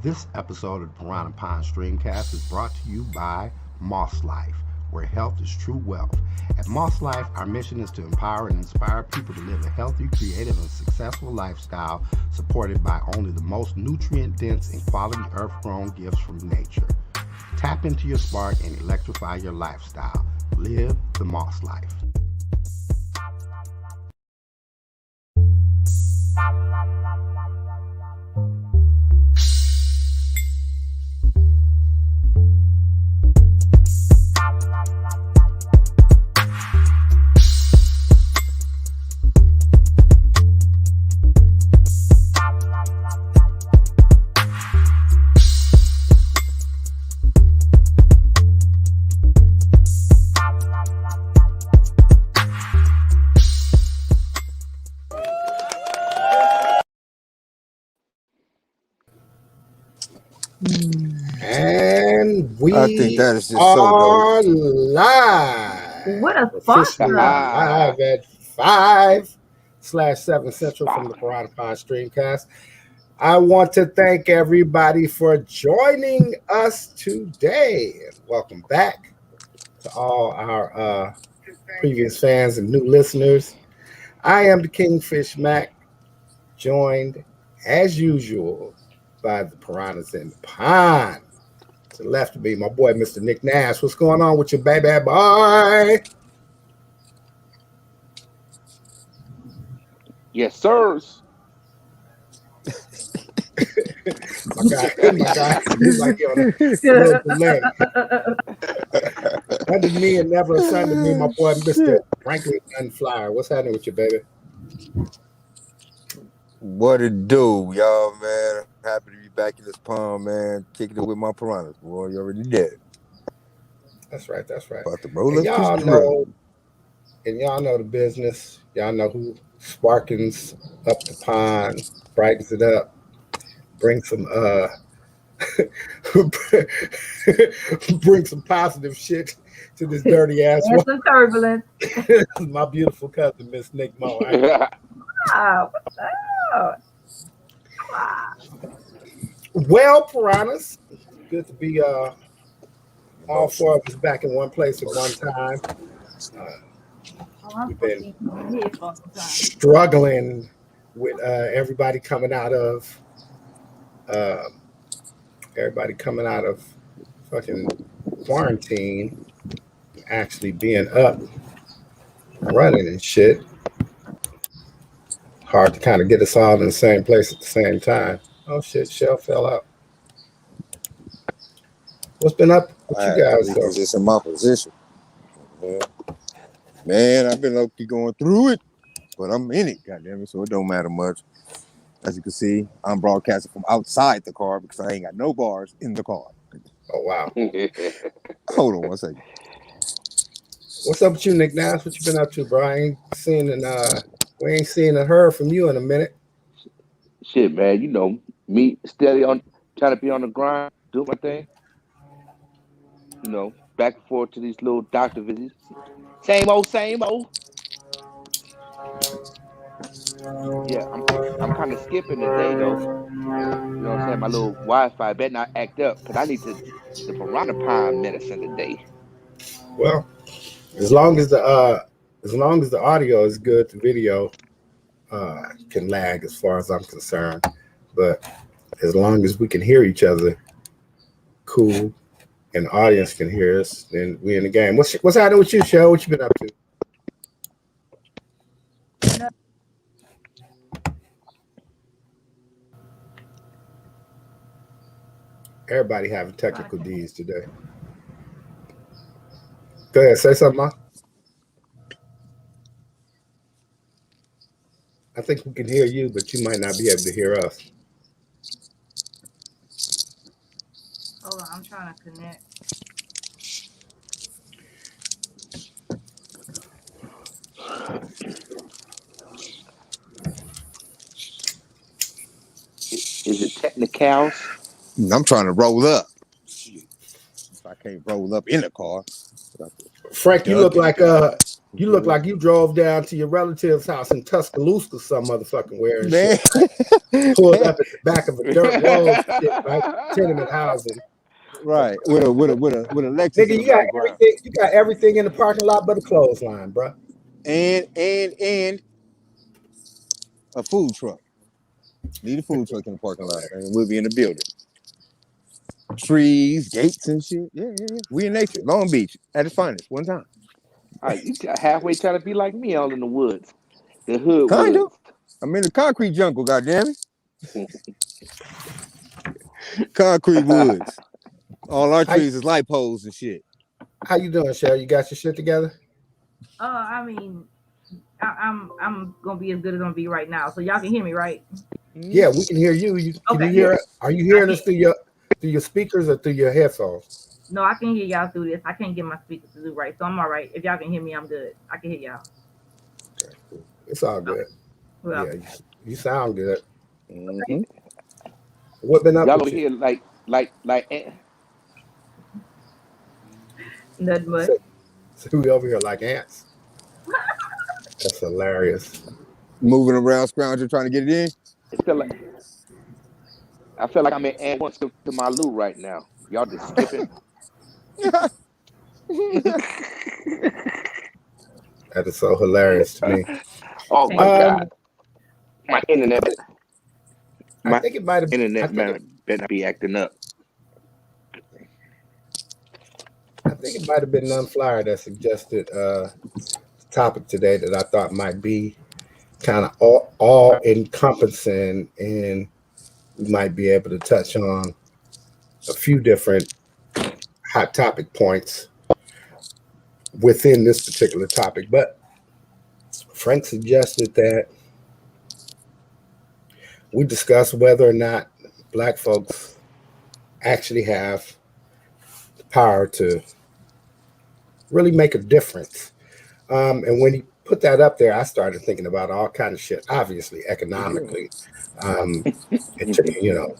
This episode of the Piranha Pond StreamCast is brought to you by Moss Life, where health is true wealth. At Moss Life, our mission is to empower and inspire people to live a healthy, creative, and successful lifestyle supported by only the most nutrient-dense and quality earth-grown gifts from nature. Tap into your spark and electrify your lifestyle. Live the Moss Life. And I think we that is just so are dope. live. What a Officially sponsor. live at 5/7 Central from the Piranha Pond StreamCast. I want to thank everybody for joining us today. Welcome back to all our previous fans and new listeners. I am the Kingfish Mac, joined as usual by the Piranhas in the Pond. To the left of me, my boy, Mr. Nick Nash. What's going on with your baby boy? Yes, sirs. my guy, he's like on a little delay. Under me and never assigned to me, my boy, Mr. Franklin Unflyer. What's happening with you, baby? What it do, y'all, man? Happy to be back in this pond, man. Kicking it with my piranhas, boy. You already dead. That's right. About to roll And up y'all this know, drill. y'all know the business. Y'all know who sparkens up the pond, brightens it up, brings some bring some positive shit to this dirty ass And some turbulence. My beautiful cousin, Miss Nick Mo. Wow. Oh. Wow. Well, Piranhas, good to be all four of us back in one place at one time. We've been struggling with everybody coming out of fucking quarantine, actually being up, running and shit. Hard to kind of get us all in the same place at the same time. Oh shit, Shell fell out. What's been up with you guys? Reposition my position. Man, I've been low-key going through it, but I'm in it, goddamn it, so it don't matter much. As you can see, I'm broadcasting from outside the car because I ain't got no bars in the car. Oh wow. Hold on one second. What's up with you, Nick Nash? What you been up to, bro? I ain't seen we ain't seen and heard from you in a minute. Shit, man. You know me, steady on trying to be on the grind, do my thing. You know, back and forth to these little doctor visits. Same old, same old. Yeah, I'm kind of skipping the day though. You know what I'm saying? My little Wi-Fi better not act up because I need the Piranha Pine medicine today. Well, as long as the audio is good, the video can lag as far as I'm concerned. But as long as we can hear each other, cool, and the audience can hear us, then we in the game. What's happening with you, Shell? What you been up to? Everybody having technical D's today. Go ahead, say something, Ma. I think we can hear you, but you might not be able to hear us. Hold on, I'm trying to connect. Is it technicals? I'm trying to roll up. Shit. If I can't roll up in the car. Frank, you look like You look like you drove down to your relative's house in Tuscaloosa, some motherfucking where and Man. shit. Pulled up at the back of a dirt road, shit, right? Tenement housing. Right. With a Lexus Nigga, in the background. you got everything in the parking lot but a clothesline, bro. And a food truck. Need a food truck in the parking lot, and we'll be in the building. Trees, gates, and shit. Yeah. We in nature. Long Beach at its finest. One time. All right, you halfway trying to be like me all in the woods, the hood Kind of. woods. I'm in the concrete jungle. Goddamn it. Concrete woods. All our How trees is light poles and shit. how you doing, Shell? You got your shit together? I mean, I'm gonna be as good as I'm gonna be right now. So y'all can hear me, right? Yeah, we can hear you. Can you Okay. hear? Yeah, Are you I hearing us can. through your speakers or through your headphones? No, I can hear y'all through this. I can't get my speakers to do right, so I'm all right. If y'all can hear me, I'm good. I can hear y'all. Okay, cool. It's all Okay. good. Well, Yeah, you sound good. Mm-hmm. What been up y'all with over you? here nothing much. So, so we over here like ants. That's hilarious. Moving around, scrounging, trying to get it it feel like I feel like I'm in and one skip to my loo right now. Y'all just skipping. in. That is so hilarious to me. Oh my Can't get Um, god, it. my internet, I my think it might have. I internet think it. better not be acting up. I think it might have been None Flyer that suggested topic today that I thought might be kind of all encompassing, and we might be able to touch on a few different hot topic points within this particular topic. But Frank suggested that we discuss whether or not black folks actually have the power to really make a difference. And when he put that up there, I started thinking about all kind of shit. Obviously, economically, um, you know,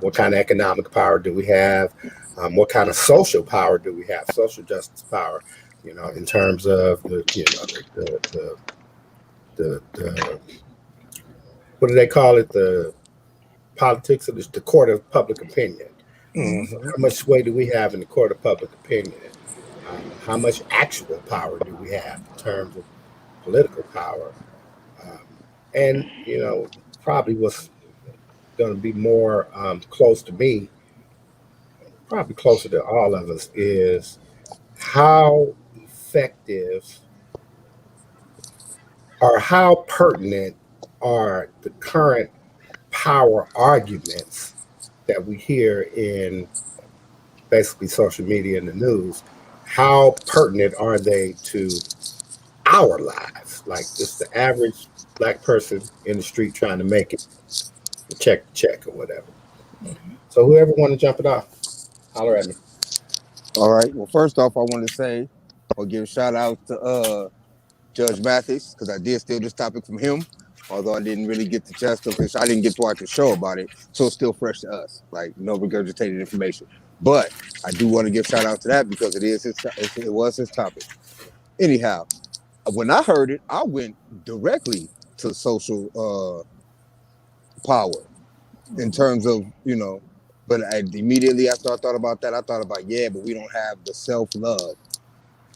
what kind of economic power do we have? What kind of social power do we have? Social justice power, in terms of the what do they call it? The politics of the court of public opinion. So Mm-hmm. how much sway do we have in the court of public opinion? How much actual power do we have in terms of political power? Um, and probably what's going to be more close to me, probably closer to all of us, is how effective or how pertinent are the current power arguments that we hear in basically social media and the news. How pertinent are they to our lives? Like just the average black person in the street trying to make it check to check or whatever. So whoever want to jump it off, holler at me. All right. Well, first off, I want to say or give a shout out to Judge Mathis because I did steal this topic from him. Although I didn't really get the chance to, because I didn't get to watch the show about it, so it's still fresh to us, like no regurgitated information. But I do want to give shout out to that because it was his topic. Anyhow, when I heard it, I went directly to social power in terms of But immediately after I thought about that, I thought about but we don't have the self love.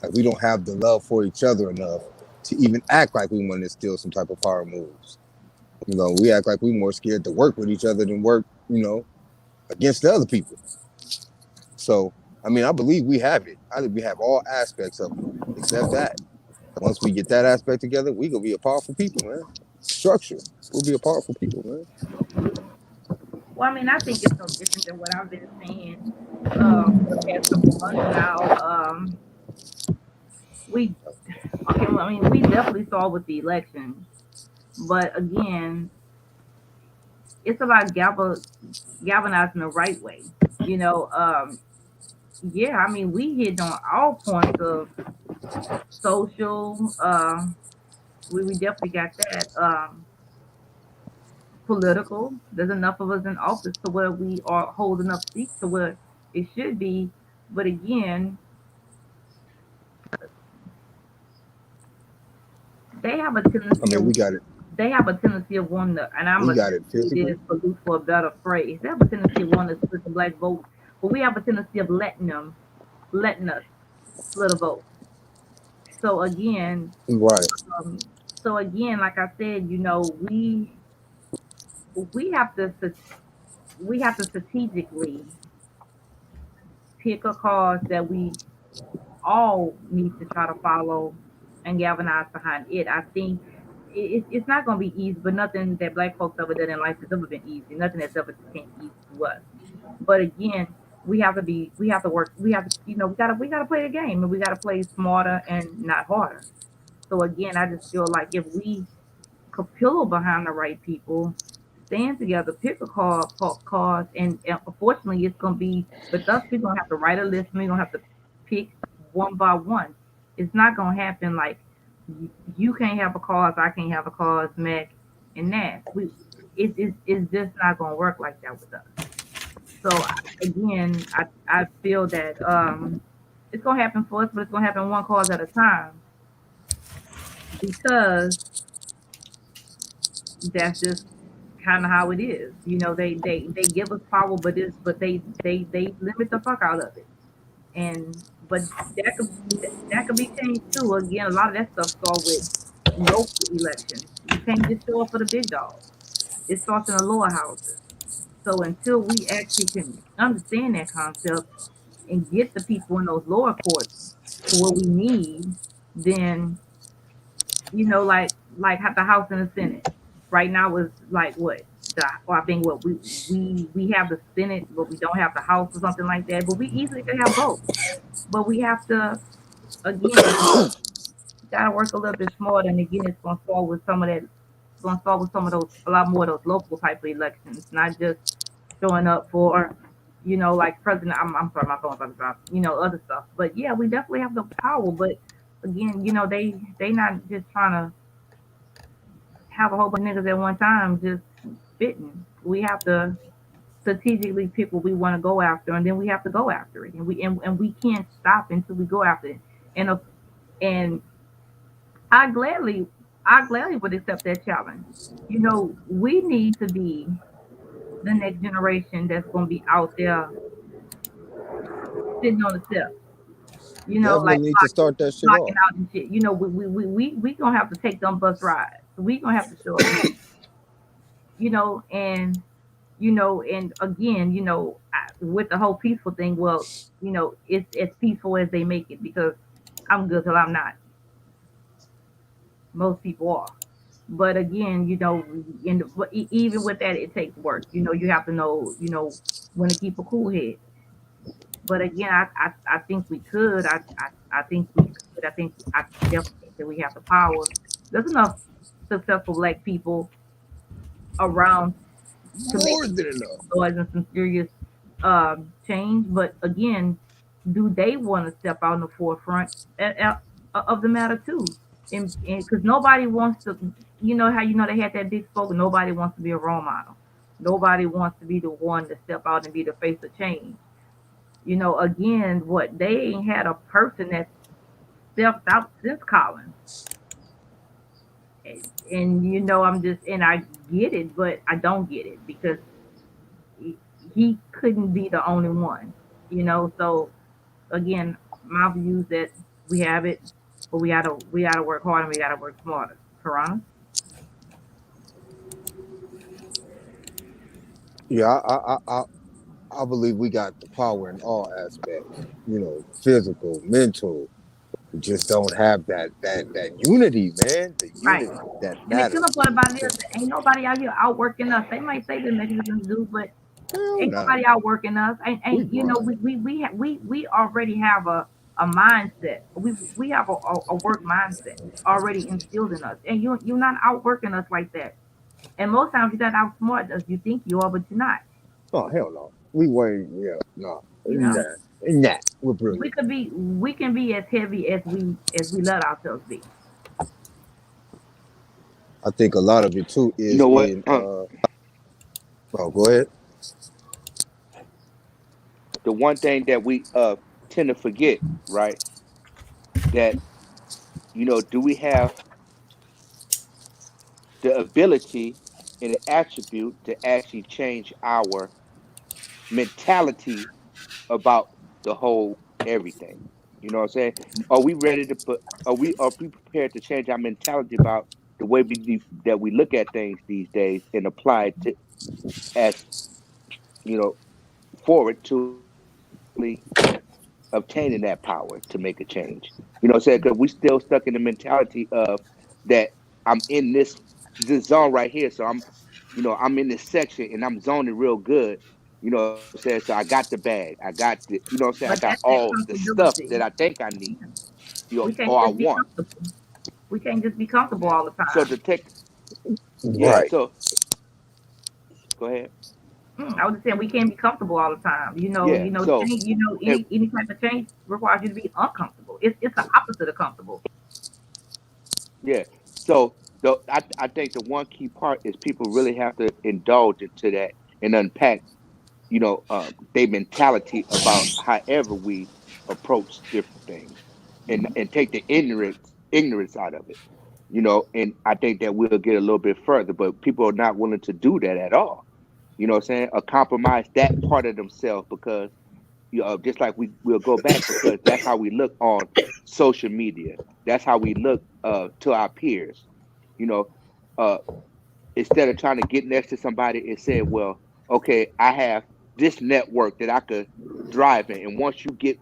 Like we don't have the love for each other enough to even act like we want to steal some type of power moves. We act like we're more scared to work with each other than work, against the other people. So, I mean, I believe we have it. I think we have all aspects of it, except that. Once we get that aspect together, we gonna be a powerful people, man. Structure. We'll be a powerful people, man. Well, I mean, I think it's no different than what I've been saying for the past couple months now. We okay. Well, I mean, we definitely saw with the election, but again, it's about galvanizing the right way. You know, yeah. I mean, we hit on all points of social. We definitely got that. Political. There's enough of us in office to where we are holding up seats to where it should be. But again, they have a I tendency mean, of wanting to, and I'm we gonna got it say this physically. for loose for a better phrase. They have a tendency of wanting to split the black vote, but we have a tendency of letting us split a vote. So again, Right. um, like I said, we have to we have to strategically pick a cause that we all need to try to follow and galvanize behind it. I think it's not going to be easy, but nothing that black folks ever done in life has ever been easy. Nothing that's ever came easy to us. But again, we have to work, we have to, we gotta play the game and we gotta play smarter and not harder. So again, I just feel like if we could pillow behind the right people, stand together, pick a cause, and unfortunately, it's gonna be with us. We're gonna have to write a list. We're gonna have to pick one by one. It's not gonna happen like you can't have a cause, I can't have a cause, Mac and Nash. It's just not gonna work like that with us. So again, I feel that it's gonna happen for us, but it's gonna happen one cause at a time because that's just kind of how it is. They give us power, but they limit the fuck out of it. And but that could be changed too. Again, a lot of that stuff starts with local elections. You can't just show up for the big dogs. It starts in the lower houses. So until we actually can understand that concept and get the people in those lower courts to what we need, then like the House and the Senate. Right now is like what I think what we have the Senate, but we don't have the House or something like that. But we easily could have both. But we have to again gotta work a little bit smarter. And again, it's gonna start with some of that. It's gonna start with some of those a lot more of those local type of elections, not just showing up for like president. I'm sorry, my phone's about to drop. Other stuff. But yeah, we definitely have the power. But again, they not just trying to have a whole bunch of niggas at one time just spitting. We have to strategically pick what we want to go after, and then we have to go after it, and we can't stop until we go after it. And and I gladly I gladly would accept that challenge. We need to be the next generation that's going to be out there sitting on the steps. Like Definitely need to start that shit blocking off. out and shit. We gonna have to take them bus rides. We gonna have to show up. And and again, with the whole peaceful thing, well, it's as peaceful as they make it because I'm good till I'm not. Most people are. But again, even with that, it takes work. You have to know, when to keep a cool head. But again, I think we could. I think we could. I definitely think that we have the power. There's enough successful black people around to make More than enough. noise and some serious change. But again, do they want to step out in the forefront of the matter too? And because nobody wants to, how they had that big spoke. Nobody wants to be a role model. Nobody wants to be the one to step out and be the face of change. Again, what they ain't had a person that stepped out since Collins. And I'm just, and I get it, but I don't get it because he couldn't be the only one. So again, my view is that we have it, but we gotta work hard and we gotta work smarter. Piranha. Yeah, I believe we got the power in all aspects. Physical, mental. We just don't have that unity, man. The Right. unity that And the matters. killer part about it is that ain't nobody out here outworking us. They might say the Mexicans do, but Hell ain't nah. nobody outworking us. We Ain't grown. we already have a mindset. We have a work mindset already instilled in us, and you're not outworking us like that. And most times you're not outsmart us. You think you are, but you're not. Oh hell no. We way yeah, no. You know, Nah. We're brilliant. we can be as heavy as we let ourselves be. I think a lot of it too You is know what? in oh go ahead. The one thing that we tend to forget, right? That do we have the ability and the attribute to actually change our mentality about the whole everything. You know what I'm saying? Are we ready to put? Are we prepared to change our mentality about the way that we look at things these days and apply it to as forward to actually obtaining that power to make a change? You know what I'm saying? Because we still stuck in the mentality of that I'm in this zone right here, so I'm in this section and I'm zoning real good. You know what I'm saying? So I got the bag. I got I'm saying? I got But that's all that the stuff that I comfortability. think I need, We or can't I just be want. comfortable. We can't just be comfortable all the So to time. take, yeah. Right. So go ahead. I was just saying we can't be comfortable all the time. Yeah. So Change. it, Any type of change requires you to be uncomfortable. It's the opposite of comfortable. yeah. So I think the one key part is people really have to indulge into that and unpack, their mentality about however we approach different things, and take the ignorance out of it. And I think that we'll get a little bit further, but people are not willing to do that at all. You know what I'm saying? Or compromise that part of themselves because just like we'll go back because that's how we look on social media. That's how we look to our peers. You know, uh, Instead of trying to get next to somebody and say, well, okay, I have this network that I could thrive in. And once you get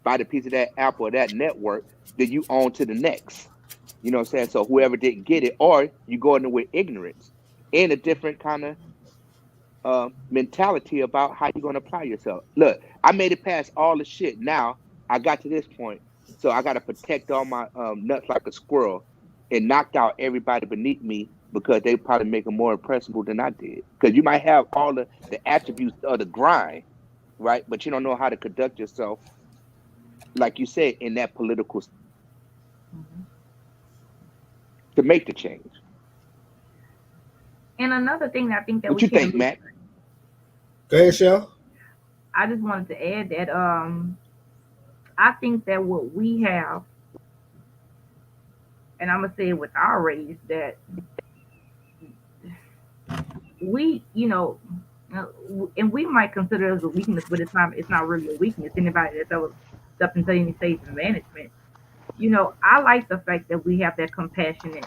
by the piece of that apple or that network, then you on to the next. You know what I'm saying? So whoever didn't get it, or you go in there with ignorance and a different kind of mentality about how you're going to apply yourself. Look, I made it past all the shit. Now I got to this point, so I got to protect all my nuts like a squirrel and knocked out everybody beneath me because they probably make them more impressible than I did. Because you might have all the attributes of the grind, right? But you don't know how to conduct yourself, like you said, in that political Mhm. to make the change. And another thing that I think that What we you can't think, lose. Matt? Go ahead, Shell. I just wanted to add that I think that what we have, and I'm gonna say it with our race, that we, uh, and we might consider it as a weakness, but it's not really a weakness. Anybody that's ever stepped into any stage of management, I like the fact that we have that compassionate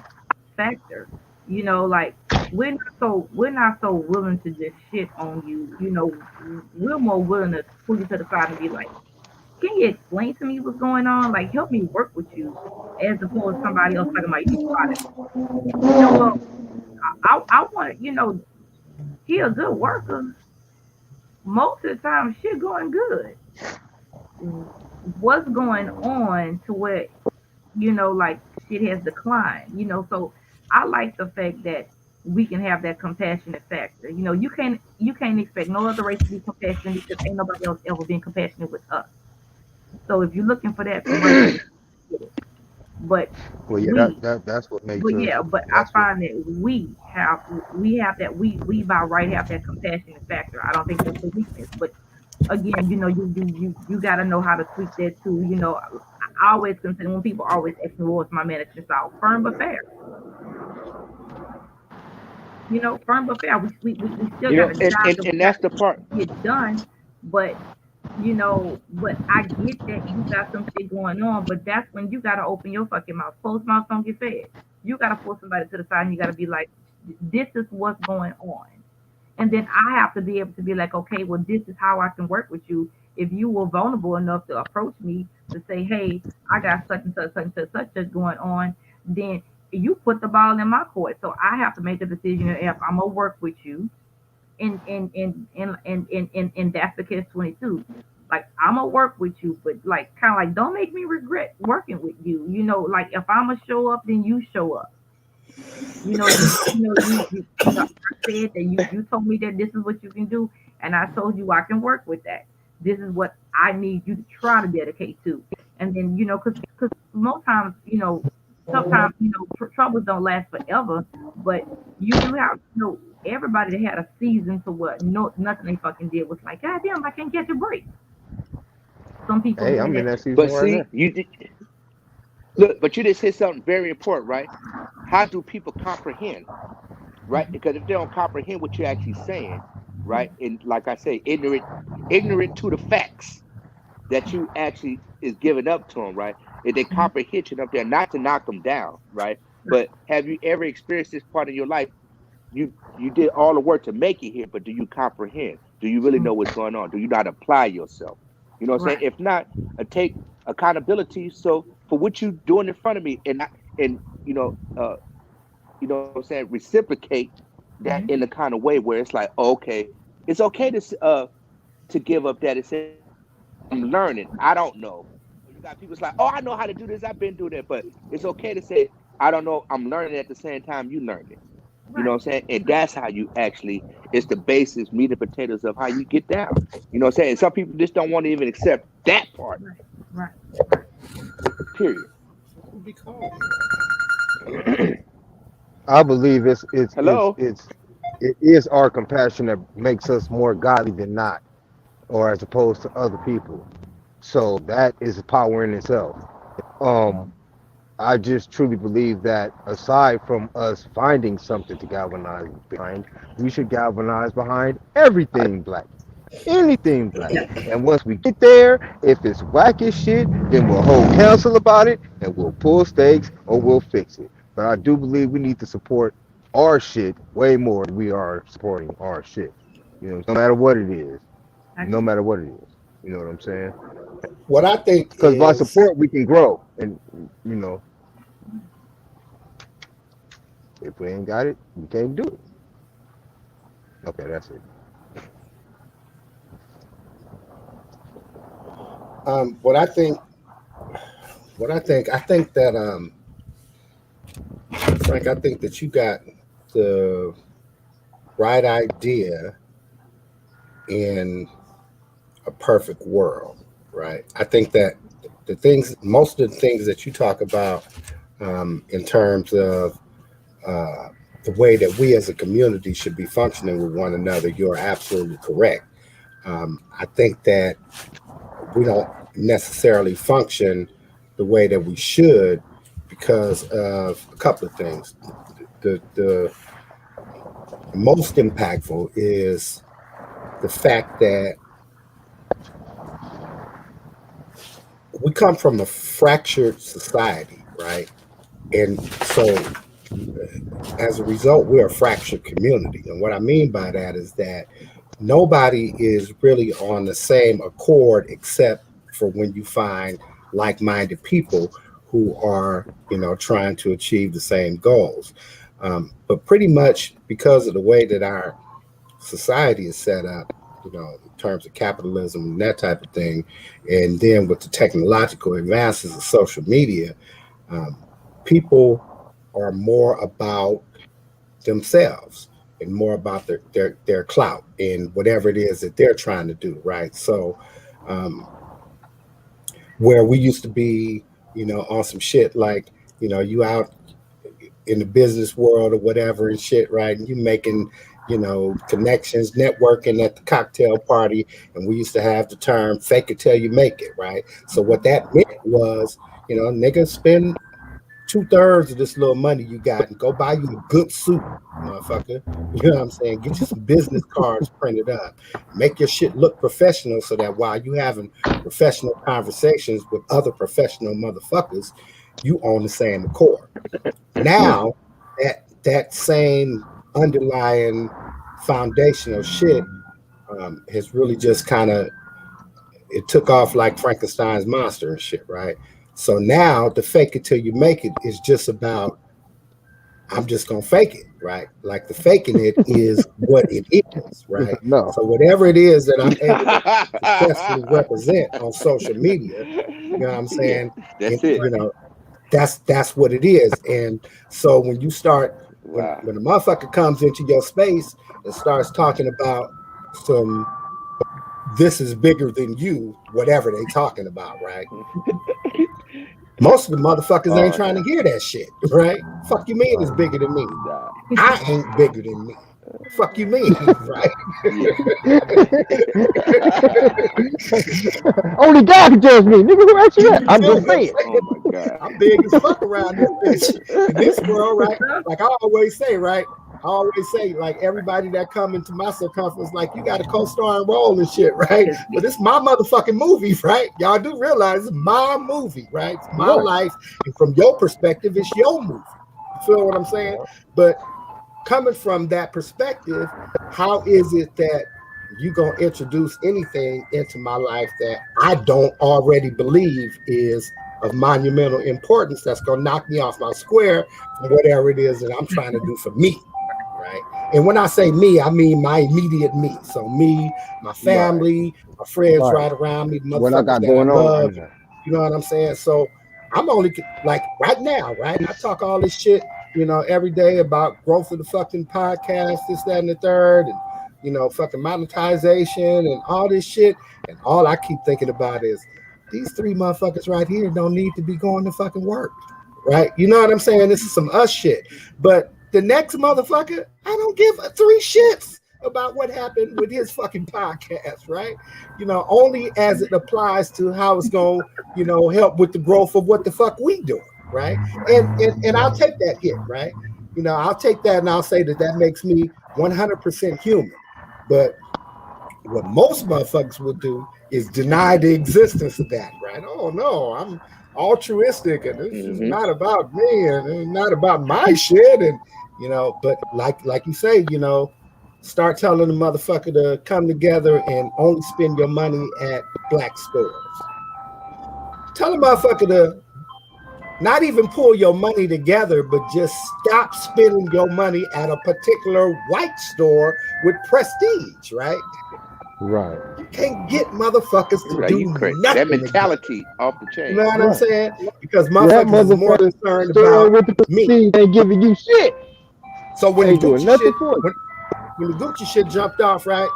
factor. Like we're not so willing to just shit on you. We're more willing to pull you to the side and be like, can you explain to me what's going on? Like, help me work with you, as opposed to somebody else talking about you need to fire that person. Well, I want he a good worker. Most of the time, shit going good. What's going on to where like shit has declined? So I like the fact that we can have that compassionate factor. You can't expect no other race to be compassionate because ain't nobody else ever been compassionate with us. So if you're looking for that from race, get it. But Well, yeah, we that's what makes but us. yeah, but I That's what. find that we have that we by right have that compassionate factor. I don't think that's a weakness, but again, you got to know how to tweak that too. I always consider when people always ask me what's my management style, firm but fair. Firm but fair. We still got a job And that we and got that's the part. to get done, but but I get that you got some shit going on, but that's when you gotta open your fucking mouth. Closed mouths don't get fed. You gotta pull somebody to the side and you gotta be like, this is what's going on. And then I have to be able to be like, okay, well, this is how I can work with you. If you were vulnerable enough to approach me to say, hey, I got such and such, such and such, such and going on, then you put the ball in my court. So I have to make a decision if I'm gonna work with you, and that's the catch 22. Like I'm gonna work with you, but like kind of like don't make me regret working with you. Like if I'm gonna show up, then you show up. I said that you told me that this is what you can do, and I told you I can work with that. This is what I need you to try to dedicate to, and then because most times sometimes troubles don't last forever, but you do have everybody that had a season to what no nothing they fucking did was like, God damn, I can't catch a break. Some people Hey, be in I'm in that. that season But right see, now. look, but you just hit something very important, right? how do people comprehend, right? Because if they don't comprehend what you're actually saying, right, and like I say, ignorant to the facts that you actually is giving up to them, right? If they comprehension up there, not to knock them down, right? But have you ever experienced this part of your life? You did all the work to make it here, but do you comprehend? Do you really know what's going on? Do you not apply yourself? You know what I'm saying? Right. If not, take accountability. So for what you doing in front of me, and what I'm saying, reciprocate that in the kind of way where it's like, oh, okay, it's okay to give up that and say, I'm learning. I don't know. You got people it's like, oh, I know how to do this. I've been doing that. But it's okay to say, I don't know. I'm learning at the same time you learning. You know Right. what I'm saying? And that's how you actually, it's the basis, meat and potatoes of how you get down. You know what I'm saying? Some people just don't want to even accept that part, Right. Right. period. Who be calling? I believe Hello? it is our compassion that makes us more godly than not, or as opposed to other people. So that is a power in itself. Um, I just truly believe that aside from us finding something to galvanize behind, we should galvanize behind everything black. Anything black. And once we get there, if it's whack as shit, then we'll hold counsel about it and we'll pull stakes or we'll fix it. But I do believe we need to support our shit way more than we are supporting our shit. You know, no matter what it is. I No agree. matter what it is. You know what I'm saying? What I think Because by is, support we can grow. And you know, if we ain't got it, we can't do it. Okay, that's it. what I think, I think that, Frank, I think that you got the right idea in a perfect world, right? I think that most of the things that you talk about, in terms of uh, the way that we as a community should be functioning with one another, you're absolutely correct. I think that we don't necessarily function the way that we should because of a couple of things. The most impactful is the fact that we come from a fractured society, right? And so as a result, we're a fractured community. And what I mean by that is that nobody is really on the same accord except for when you find like-minded people who are, trying to achieve the same goals. But pretty much because of the way that our society is set up, in terms of capitalism and that type of thing, and then with the technological advances of social media, um, people are more about themselves and more about their clout and whatever it is that they're trying to do, right? So, um, where we used to be, on some shit like, you out in the business world or whatever and shit, right? And you making, connections, networking at the cocktail party. And we used to have the term fake it till you make it, right? So what that meant was, niggas spend 2/3 of this little money you got and go buy you a good suit, motherfucker. You know what I'm saying? Get you some business cards printed up. Make your shit look professional so that while you having professional conversations with other professional motherfuckers, you on the same accord. Now that same underlying foundational shit, has really just kind of, it took off like Frankenstein's monster and shit, right? So now the fake it till you make it is just about, I'm just gonna fake it, right? Like the faking it is what it is, right? No. So whatever it is that I'm able to successfully represent on social media, you know what I'm Yeah, saying? that's And, it. that's what it is. And so when you start, Wow. when a motherfucker comes into your space and starts talking about some, this is bigger than you, whatever they talking about, right? Most of the motherfuckers ain't Oh trying to hell. hear that shit, right? Fuck you mean it's Right. bigger than me? Nah. I ain't bigger than me. Fuck you mean, right? Yeah. Only God can judge me, nigga. Who asked you that? You I'm feel just me? I'm saying. saying? Oh my God. I'm big as fuck around this bitch in this world, right? Like I always say, right? I always say, like everybody that come into my circumference, like you got a co-starring role and shit, right? But it's my motherfucking movie, right? Y'all do realize it's my movie, right? It's my Right. life, and from your perspective, it's your movie. You feel what I'm saying? But coming from that perspective, how is it that you gonna introduce anything into my life that I don't already believe is of monumental importance that's gonna knock me off my square from whatever it is that I'm trying to do for me, right? And when I say me, I mean my immediate me. So me, my Right. family, my friends Right. right around me, the What I motherfuckers got that I going love. on. You know what I'm saying? So I'm only like right now, right? I talk all this shit, every day about growth of the fucking podcast, this, that, and the third, and fucking monetization and all this shit. And all I keep thinking about is these three motherfuckers right here don't need to be going to fucking work. Right? You know what I'm saying? This is some us shit. But the next motherfucker, I don't give three shits about what happened with his fucking podcast, right? Only as it applies to how it's going to, help with the growth of what the fuck we doing, right? And I'll take that hit, right? I'll take that and I'll say that makes me 100% human. But what most motherfuckers would do is deny the existence of that, right? Oh no, I'm altruistic and this is Mm-hmm. not about me and it's not about my shit. And but like you say, start telling the motherfucker to come together and only spend your money at black stores. Tell the motherfucker to not even pull your money together, but just stop spending your money at a particular white store with prestige, right? Right. You can't get motherfuckers to Right, do you crazy. That nothing together. mentality off the You know chain. what I'm Right. saying? Because That motherfuckers is more motherfucker concerned store about with the me. prestige ain't giving you shit. So when the Ain't doing Gucci nothing shit, for you. when the Gucci shit jumped off, right?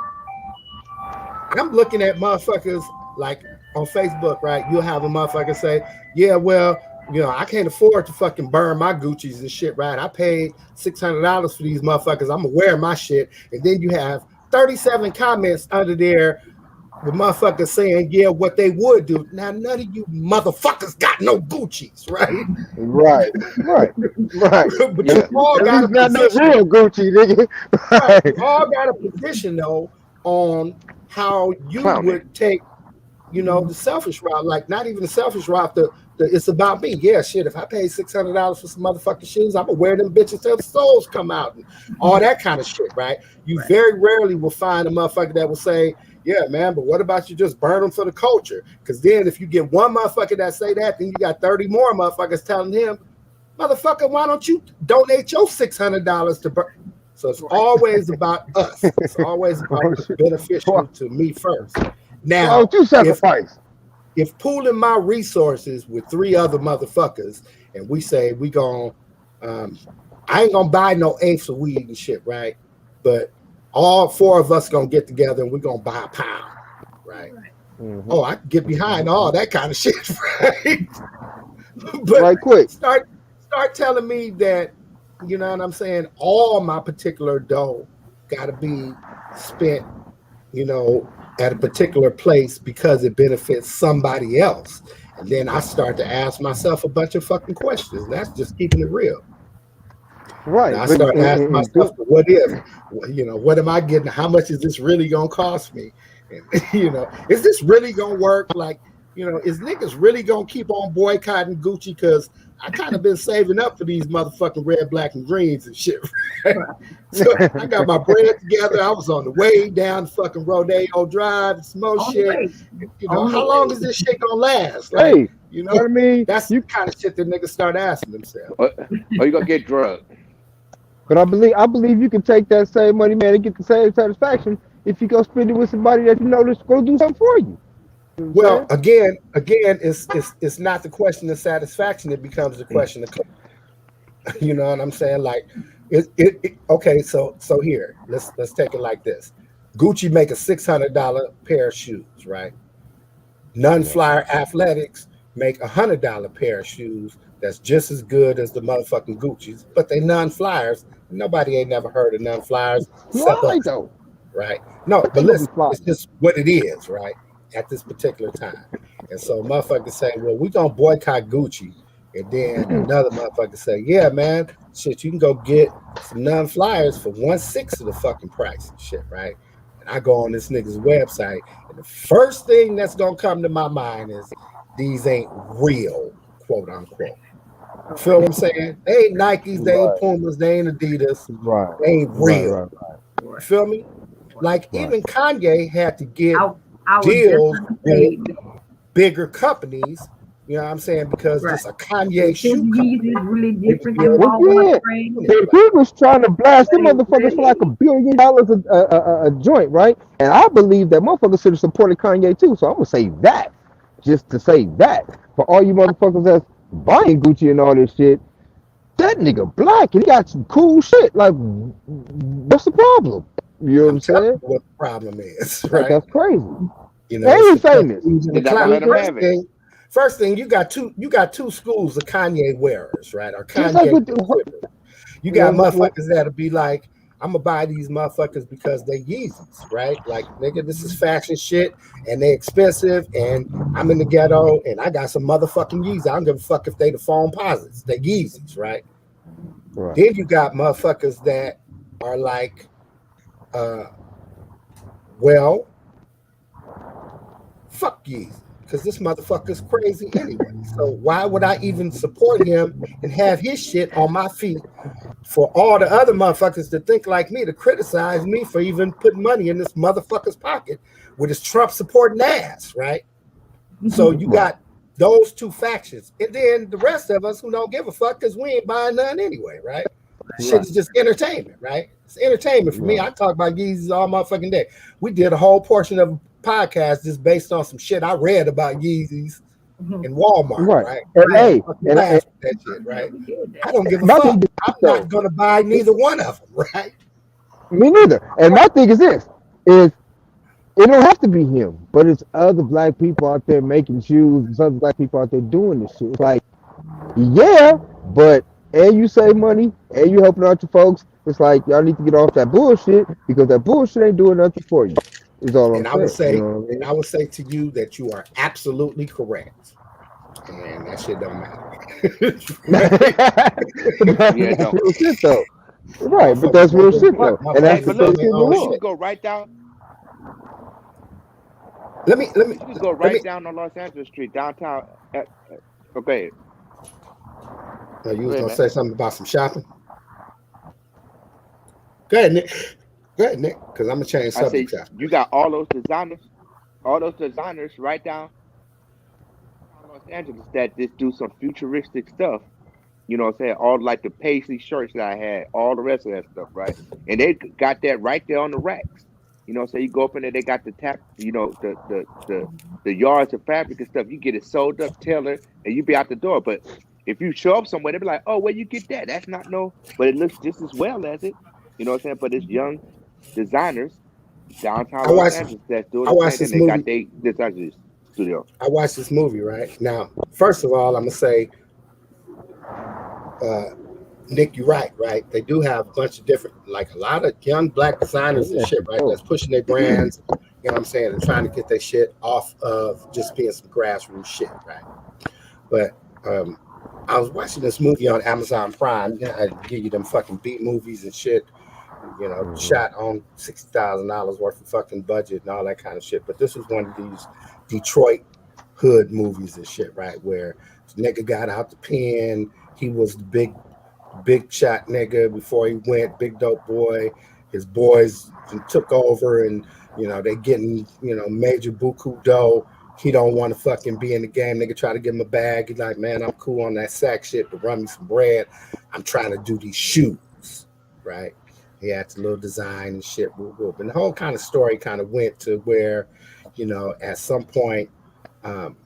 I'm looking at motherfuckers like on Facebook, right? You'll have a motherfucker say, yeah, well, I can't afford to fucking burn my Gucci's and shit, right? I paid $600 for these motherfuckers. I'm gonna wear my shit. And then you have 37 comments under there with motherfuckers saying, yeah, what they would do. Now, none of you motherfuckers got no Gucci's, right? Right. Right. Right. But you Yeah. all At got a least not no position. real Gucci, nigga. Right. You Right. all got a position, though, on how you Clowning. would take the selfish route, like not even the selfish route. The it's about me. Yeah, shit. If I pay $600 for some motherfucking shoes, I'm gonna wear them bitches till the soles come out and all that kind of shit, right? You very rarely will find a motherfucker that will say, "Yeah, man, but what about you just burn them for the culture?" Because then if you get one motherfucker that say that, then you got 30 more motherfuckers telling him, "Motherfucker, why don't you donate your $600 to burn?" So it's always about us. It's always about Oh, what's shit. beneficial to me first. Why Now, don't you if sacrifice? if pooling my resources with three other motherfuckers and we say we gon' I ain't gonna buy no eighths of weed and shit, right? But all four of us gonna get together and we're gonna buy a pound, right? Mm-hmm. Oh, I can get behind all that kind of shit, right? But Right quick. start telling me that, you know what I'm saying, all my particular dough gotta be spent, you know, at a particular place because it benefits somebody else. And then I start to ask myself a bunch of fucking questions. And that's just keeping it real. Now Right. I But start asking and myself, what if, what am I getting? How much is this really gonna cost me? And is this really gonna work? Like, is niggas really gonna keep on boycotting Gucci? Because I kind of been saving up for these motherfucking red, black, and greens and shit. Right? So I got my bread together. I was on the way down fucking Rodeo Drive, smoke On the shit. way. On the How long way. is this shit gonna last? Like, hey, you know what I mean? that's You the kind of shit that niggas start asking themselves. Or you gonna get drugged. but I believe you can take that same money, man, and get the same satisfaction if you go spend it with somebody that you know that's gonna do something for you. You know what I'm Well, saying? again, it's not the question of satisfaction. It becomes the question of, you know what I'm saying? Like, okay. So here, let's take it like this. Gucci make a $600 pair of shoes, right? Yeah. Non-flyer athletics make $100 pair of shoes that's just as good as the motherfucking Gucci's, but they non-flyers. Nobody ain't never heard of non-flyers except Fly us, though. right? No, But but they gonna be listen, fly. it's just what it is, right? At this particular time. And so motherfuckers say, well, we gonna boycott Gucci. And then another motherfucker say, yeah, man, shit, you can go get some non-flyers for 1/6 of the fucking price and shit, right? And I go on this nigga's website, and the first thing that's gonna come to my mind is these ain't real, quote unquote. You feel what I'm saying? They ain't Nikes, they ain't Right, Pumas, they ain't Adidas, right, they ain't right, real. right, You Right. feel me? Right. Like right. even Kanye had to get I was just deals gonna with say, bigger companies, you know what I'm saying? Because right. just a Kanye His shoe Yeezy company is really wouldn't different be than able to Well, Walmart yeah. trade. own it, But right? he was trying to blast them But motherfuckers for like $1 billion a joint, right? And I believe that motherfuckers should have supported Kanye too. So I'm gonna say that, just to say that for all you motherfuckers that's buying Gucci and all this shit. That nigga black and he got some cool shit. Like, what's the problem? You know what I'm I'm telling saying? you what the problem is, Like, right? that's crazy. You know, it's And he the famous. prestige and the They're not clout. gonna let him First have it. thing, first thing, you got two schools of Kanye wearers, right? Or Just like Kanye with the, worshippers. You you got know, what, motherfuckers that'll be like, I'm gonna buy these motherfuckers because they Yeezys, right? Like, nigga, this is fashion shit and they expensive and I'm in the ghetto and I got some motherfucking Yeezys. I don't give a fuck if they the phone posits. They Yeezys, right? right. Then you got motherfuckers that are like, uh, well, fuck Yeezy. Because this motherfucker's crazy anyway. So why would I even support him and have his shit on my feet for all the other motherfuckers to think like me, to criticize me for even putting money in this motherfucker's pocket with his Trump supporting ass, right? So you Right. got those two factions. And then the rest of us who don't give a fuck because we ain't buying none anyway, right? Shit Right. is just entertainment, right? It's entertainment for me. Right. I talk about Yeezys all motherfucking day. We did a whole portion of a podcast just based on some shit I read about Yeezys in Walmart, Right. right? And We had a hey, fucking and blast with that shit, yeah, right? we did I that. don't give a my fuck. thing is I'm this, not though. gonna buy neither one of them, right? Me neither. And my thing is this: is it don't have to be him, but it's other black people out there making shoes. There's other black people out there doing this shit. It's like, yeah, but and you save money and you helping out your folks. It's like y'all need to get off that bullshit because that bullshit ain't doing nothing for you. Is all I'm And I would saying. You say, know what I and mean? I would say to you that you are absolutely correct, and that shit don't matter, right? Yeah, it That's don't. real shit though. Right, but Motherfuckers that's don't real give a shit fuck. though, and Hey, that's Motherfuckers the but doing crazy look, their shit in the own you world. shit. could go right down. Let me, let me, You could go let me. right down on Los Angeles Street downtown. Okay, Oh, you go was ahead, gonna man. say something about some shopping? Go ahead, Nick. Go ahead, Nick, because I'm gonna change I say subjects after you this. got all those designers right down Los Angeles that just do some futuristic stuff. You know what I'm saying? All like the paisley shirts that I had, all the rest of that stuff, right? And they got that right there on the racks. You know what I'm saying? You go up in there, they got the tap, the yards of fabric and stuff. You get it sold up, tailored, and you be out the door. But if you show up somewhere, they be like, oh, where you get that? That's not no, but it looks just as well as it. You know what I'm saying? But it's young designers downtown I Los watched, Angeles that's doing I the watched same thing. this They got movie. their designer studio. I watched this movie right now. First of all, I'm gonna say, uh, Nick, you're right, right? They do have a bunch of different, like a lot of young black designers and Yeah, shit, right? dope. That's pushing their brands, you know what I'm saying, and trying to get their shit off of just being some grassroots shit, right? But I was watching this movie on Amazon Prime. You know, I give you them fucking B movies and shit, you know, Mhm. shot on $60,000 worth of fucking budget and all that kind of shit. But this was one of these Detroit hood movies and shit, right? Where the nigga got out the pen, he was the big shot nigga before he went, big dope boy. His boys took over and, you know, they getting, you know, major buku dough. He don't want to fucking be in the game. Nigga try to give him a bag. He's like, man, I'm cool on that sack shit, but run me some bread. I'm trying to do these shoes, right? He had the little design and shit, whoop, whoop. And the whole kind of story kind of went to where, you know, at some point, um,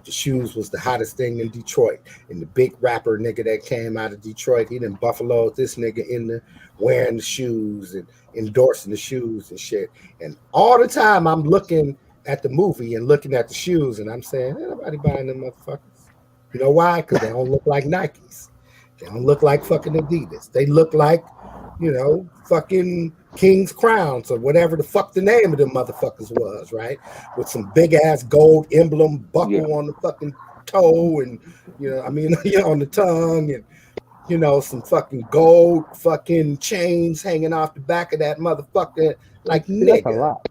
the shoes was the hottest thing in Detroit. And the big rapper nigga that came out of Detroit, he done buffaloed this nigga in the wearing the shoes and endorsing the shoes and shit. And all the time I'm looking at the movie and looking at the shoes and I'm saying, ain't nobody buying them motherfuckers. You know why? Because they don't look like Nikes. They don't look like fucking Adidas. They look like, fucking King's Crowns or whatever the fuck the name of them motherfuckers was, right? With some big ass gold emblem Yeah. buckle on the fucking toe and, on the tongue and, some fucking gold fucking chains hanging off the back of that motherfucker. Like, See, that's a nigga. lot.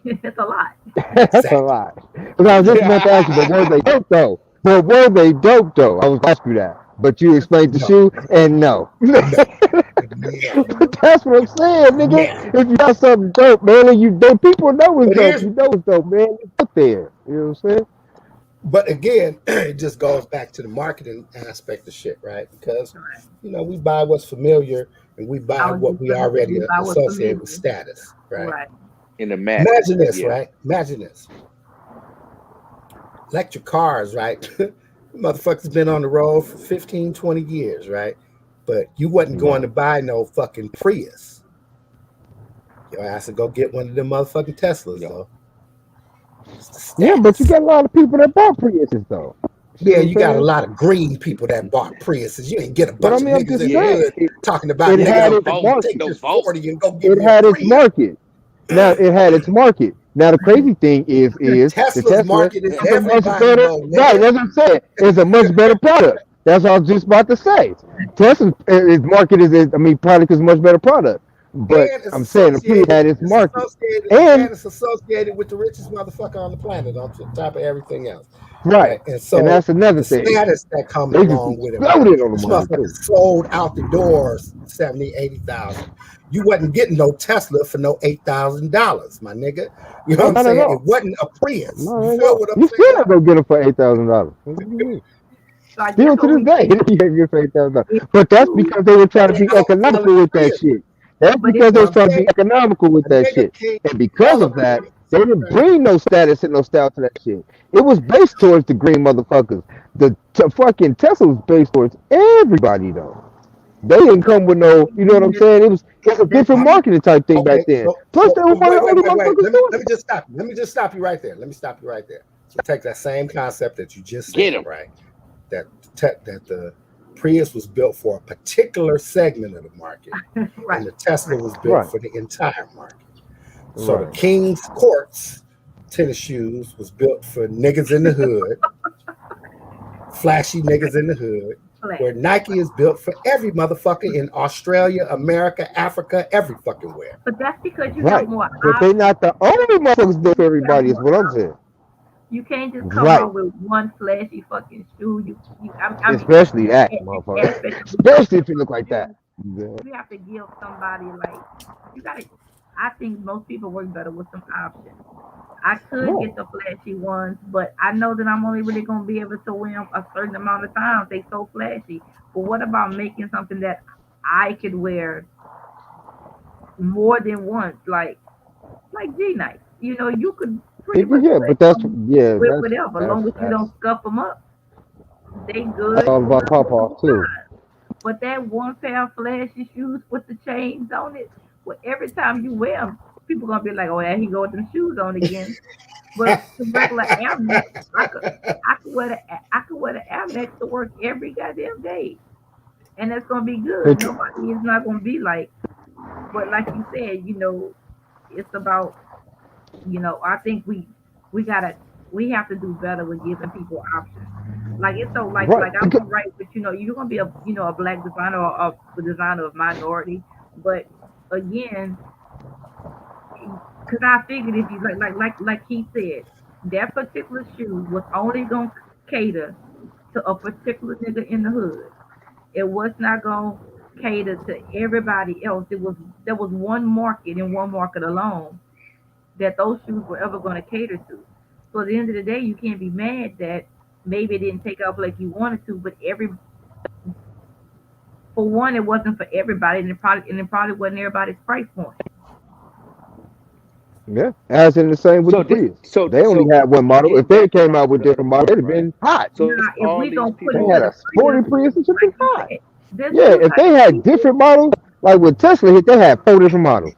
It's a lot. That's a Exactly. lot. Because I was just about to ask you, but were they dope though? But were they dope though? I was going to ask you that. But you explained the No, shoe, and no. no, no, But that's what I'm saying, no. nigga. If you got something dope, man, and you dope, people know it's But dope. here's You know it's dope, man. It's out there. You know what I'm saying? But again, it just goes back to the marketing aspect of shit, right? Because Right. we buy what's familiar and we I buy was what just we gonna say already we buy what's associate with familiar. status, right? Right. In the masses. Imagine this, Yeah. right? Imagine this. Electric cars, right? Motherfuckers been on the road for 15, 20 years, right? But you wasn't going to No. buy no fucking Prius. Your ass to go get one of them motherfucking Teslas, Yeah. though. It's the Yeah, but you status. got a lot of people that bought Priuses though. See Yeah, what I'm you got a saying? lot of green people that bought Priuses. You ain't get a But I bunch of mean, I'm niggas just in the Yeah. saying, hood talking about it Yeah. nigga. had No its vote. Take market. No this vote. 40 and go give It me a had its Prius. market. Now it had its market. Now the crazy thing is the Tesla's Tesla market is is a much everybody better, though, right? nigga. That's what I'm saying. It's a much better product. That's what I was just about to say. Tesla's its market I mean, product is a much better product. But And I'm saying the Prius had its market, and and it's associated with the richest motherfucker on the planet on top of everything else. right, Right. And and so that's another the thing. status that comes They just along with it, right? exploded on the This market motherfucker too. sold out the doors 70, 80,000. You wasn't getting no Tesla for no $8,000, my nigga. You know No, what I'm not at saying? It all. wasn't a Prius. You No, at feel all. what I'm You still saying? not gonna get them for $8,000. So I guess Still to what this we day, saying you can't get $8,000. is But that's true, because they were trying But to they be outselling economical the with that Prius. shit. That's but it's because they What was I'm trying to saying, be economical with a that nigga shit. can't And because sell a of that, Prius. they didn't bring no status and no style to that shit. It was based towards the green motherfuckers. Fucking Tesla was based towards everybody though. They didn't so come with no, you know what I'm the saying? It was a the different marketing type thing back Okay, then. Plus, they were one of wait, the wait, only wait, wait. motherfuckers doing Let me it. just stop. Let me just stop you right there. Let me stop you right there. So take that same concept that you just Get said, him. right? That the Prius was built for a particular segment of the market, right. and the Tesla was built Right, for the entire market. So the right. King's Courts tennis shoes was built for niggas in the hood, flashy niggas in the hood, Flat. where Nike is built for every motherfucker in Australia, America, Africa, every fucking where. But that's because you have Right. more But they options. not the only motherfuckers built for You have everybody, is more what I'm saying. options. You can't just come Right. out with one flashy fucking shoe. I mean, Especially that, and motherfucker. especially with Especially if you look particular like that. shoes, Yeah. you have to give somebody like you gotta. I think most people work better with some options. I could No. get the flashy ones, but I know that I'm only really gonna be able to wear them a certain amount of times. They so flashy. But what about making something that I could wear more than once, like G nights? You know, you could pretty much Yeah, wear but that's them yeah, with whatever, as long as you that's don't scuff them up. They that's good. all You about know, pop off too. but that one pair of flashy shoes with the chains on it, well, every time you wear them, people gonna be like, "Oh, yeah, he go with them shoes on again." But the regular Air Max, I could wear the Air Max to work every goddamn day, and that's gonna be good. But Nobody is not gonna be like, but like you said, it's about, I think we gotta we have to do better with giving people options. Like it's so right, like I'm right, but you're gonna be a black designer or a designer of minority, but again, because I figured if you like he said, that particular shoe was only gonna cater to a particular nigga in the hood. It was not gonna cater to everybody else. There was one market and one market alone that those shoes were ever gonna cater to. So at the end of the day, you can't be mad that maybe it didn't take off like you wanted to, but for one, it wasn't for everybody, and it probably wasn't everybody's price point. yeah. As in the same with So the this, Prius. so They only so had one model. getting If they back came around out with to the different models, they'd point, have right? been hot. So Now, it's if all we these gonna put They it people. to had the a sporty Prius, Prius, it should like be you hot. said, there's Yeah, two if types they of had people. different models, like when Tesla hit, they had four different models.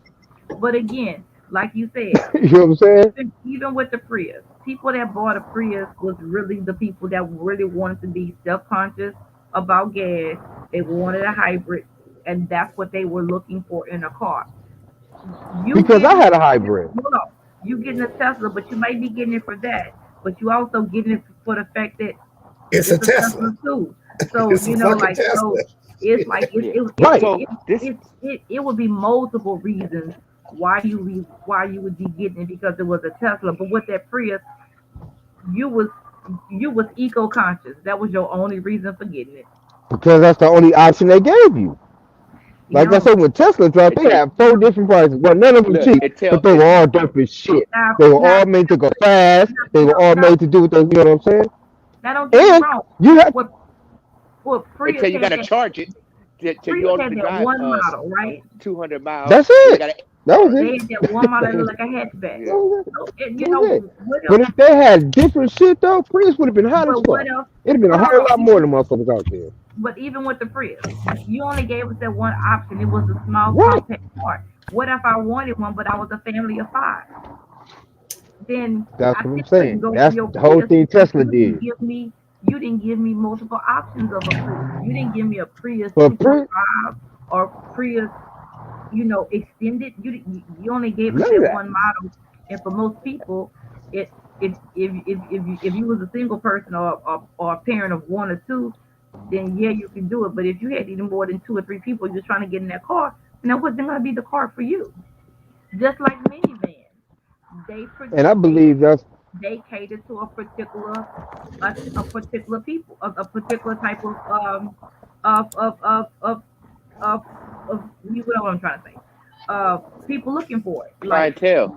But again, like you said, You know what I'm saying? even with the Prius. people that bought a Prius was really the people that really wanted to be self-conscious about gas. They wanted a hybrid, and that's what they were looking for in a car. You Because I getting had a hybrid. hold on, you getting a Tesla, but you might be getting it for that, but you also getting it for the fact that It's a it's a Tesla. Tesla too. So It's a fucking Tesla. it's like Yeah. Right. So this it would be multiple reasons why you would be getting it because it was a Tesla. But with that Prius, you was you was eco conscious. That was your only reason for getting it. Because that's the only option they gave you. Like I No, said, when Tesla dropped, it they tell had 4 different prices. Well, none of them look, cheap, it tell but they it were all different shit. now They were now all made to go fast. They were all now, made to do what they, you know what I'm saying? now don't get me And wrong. you had, What what it Prius tell you had gotta that charge it till you Prius only had can that drive one model, right? 200 miles. that's Then you it. gotta That was charge. it. They had that one model that looked like a hatchback. That Yeah. was it. So and That was it. what But else? if they had different shit though, Prius would have been hot as But what fuck. else? It'd have been a But hold whole on, lot more than motherfuckers out there. but even with the Prius, you only gave us that one option. It was a small Right. compact car. What if I wanted one, but I was a family of five? Then That's I what I'm still couldn't saying. go for That's your the whole Prius thing because Tesla did. you didn't give me multiple options of a Prius. You didn't give me a Prius But Prius, 2.5 or Prius, extended. You only gave us none of that that. one model, and for most people, it if you was a single person or a parent of one or two, then yeah, you can do it. But if you had even more than two or three people just trying to get in that car, then that wasn't going to be the car for you. Just like minivans, they And I they believe that's they cater to a particular people, a particular type of of of of of, you know what I'm trying to say. People looking for it, like Clientele.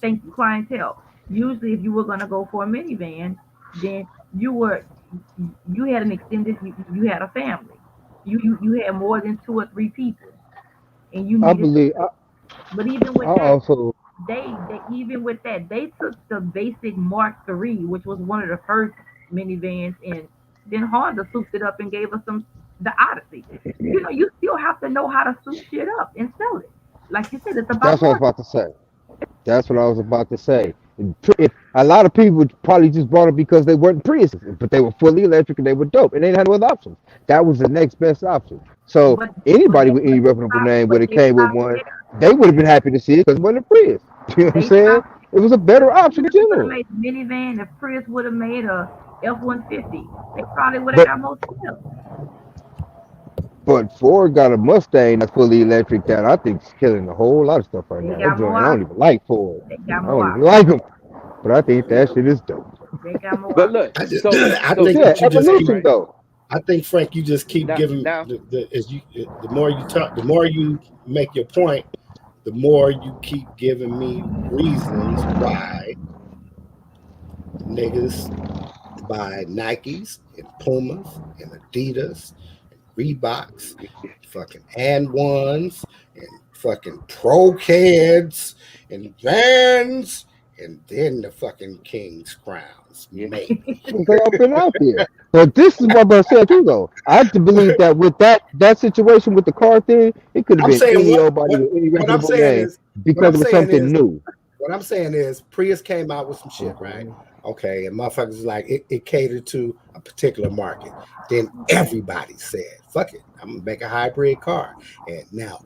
thank you, clientele. Usually, if you were gonna go for a minivan, then you were you had an extended, you had a family, you had more than two or three people, and you I needed to. believe But even I with that, also they even with that, they took the basic Mark III, which was one of the first minivans, and then Honda souped it up and gave us the Odyssey. You still have to know how to soup shit up and sell it. Like you said, it's about that's what I was marketing. about to say. That's what I was about to say. A lot of people probably just bought it because they weren't Priuses, but they were fully electric and they were dope, and they didn't have no other options. That was the next best option. So But anybody with any reputable name would have they came with stopped one. there. They would have been happy to see it because it wasn't a Prius. You know what I'm They saying? stopped. It was a If better option in Prius would have general. made a minivan, if Prius would have made a F-150, they probably would have But got more sales. but Ford got a Mustang that's fully electric that I think is killing a whole lot of stuff right They now. That got joint, more I don't options. even like Ford. They got I more don't even options. like them, but I think that shit is dope. They got more But options. look, I just, so I so think Yeah, that you so just today, keep. evolution right? though. I think Frank, you just keep Now giving now the as you the more you talk, the more you make your point, the more you keep giving me reasons why niggas buy Nikes and Pumas and Adidas and Reeboks, fucking and ones and fucking pro kids and Vans and then the fucking King's crowns, yeah. maybe. Because they all been out there. But this is what I said too though. I have to believe that with that situation with the car thing, it could have I'm been saying any what old body what with any what I'm reputable saying name is what because I'm it was saying something is new. what I'm saying is Prius came out with some shit, right? Okay, and motherfuckers is like it catered to a particular market. Then everybody said, fuck it, I'm gonna make a hybrid car. And now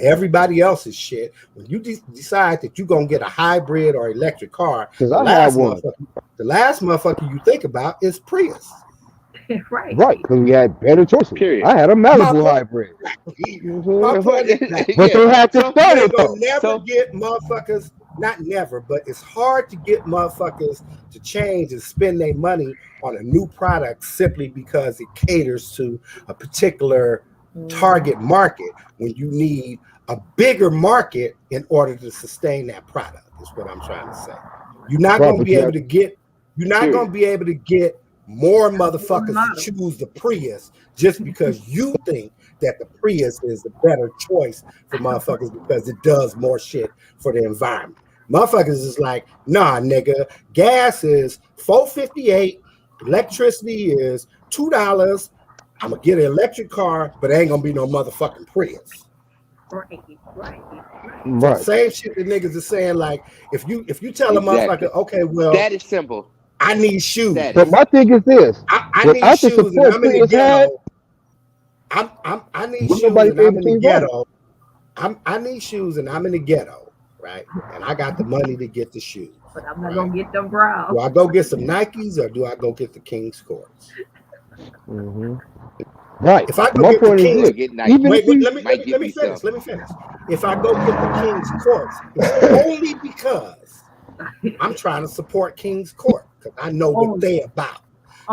everybody else's shit, when you decide that you're gonna get a hybrid or electric car, Because the I had last one. motherfucker, the last motherfucker you think about is Prius. Right. Right, because we had better choices. Period. I had a My Malibu point, hybrid. You know my what I'm saying? point is that But Yeah. they had to So you start ain't it gonna though. never so get motherfuckers, not never, but it's hard to get motherfuckers to change and spend their money on a new product simply because it caters to a particular Mhm. target market when you need a bigger market in order to sustain that product, is what I'm trying to say. You're not Right, gonna but be you able have to get you're not gonna period. be able to get more One motherfuckers to model. choose the Prius just because you think that the Prius is the better choice for motherfuckers because it does more shit for the environment. Motherfuckers is like, nah, nigga, gas is $4.58, electricity is $2. I'm gonna get an electric car, but it ain't gonna be no motherfucking Prius. Right, right, right. Right. Same shit that niggas are saying. Like, if you tell a Exactly. motherfucker, okay, well, Status symbol. I need But Status. shoes. my thing is this: I need without the shoes, and support I'm in the Prius had, ghetto. I need would shoes, nobody and be I'm able in to the evolve. ghetto. I need shoes, and I'm in the ghetto, right? And I got the money to get the shoes, But I'm not right? gonna get them Do brows. I go get some Nikes or do I go get the King's Courts? Hmm. Right. If I go My get the point is Boy, King's, this: get even Nike. if wait, you, Might get let me me finish. some. Let me finish. If I go get the King's Courts, it's only because I'm trying to support King's Court because I know what Only, they about.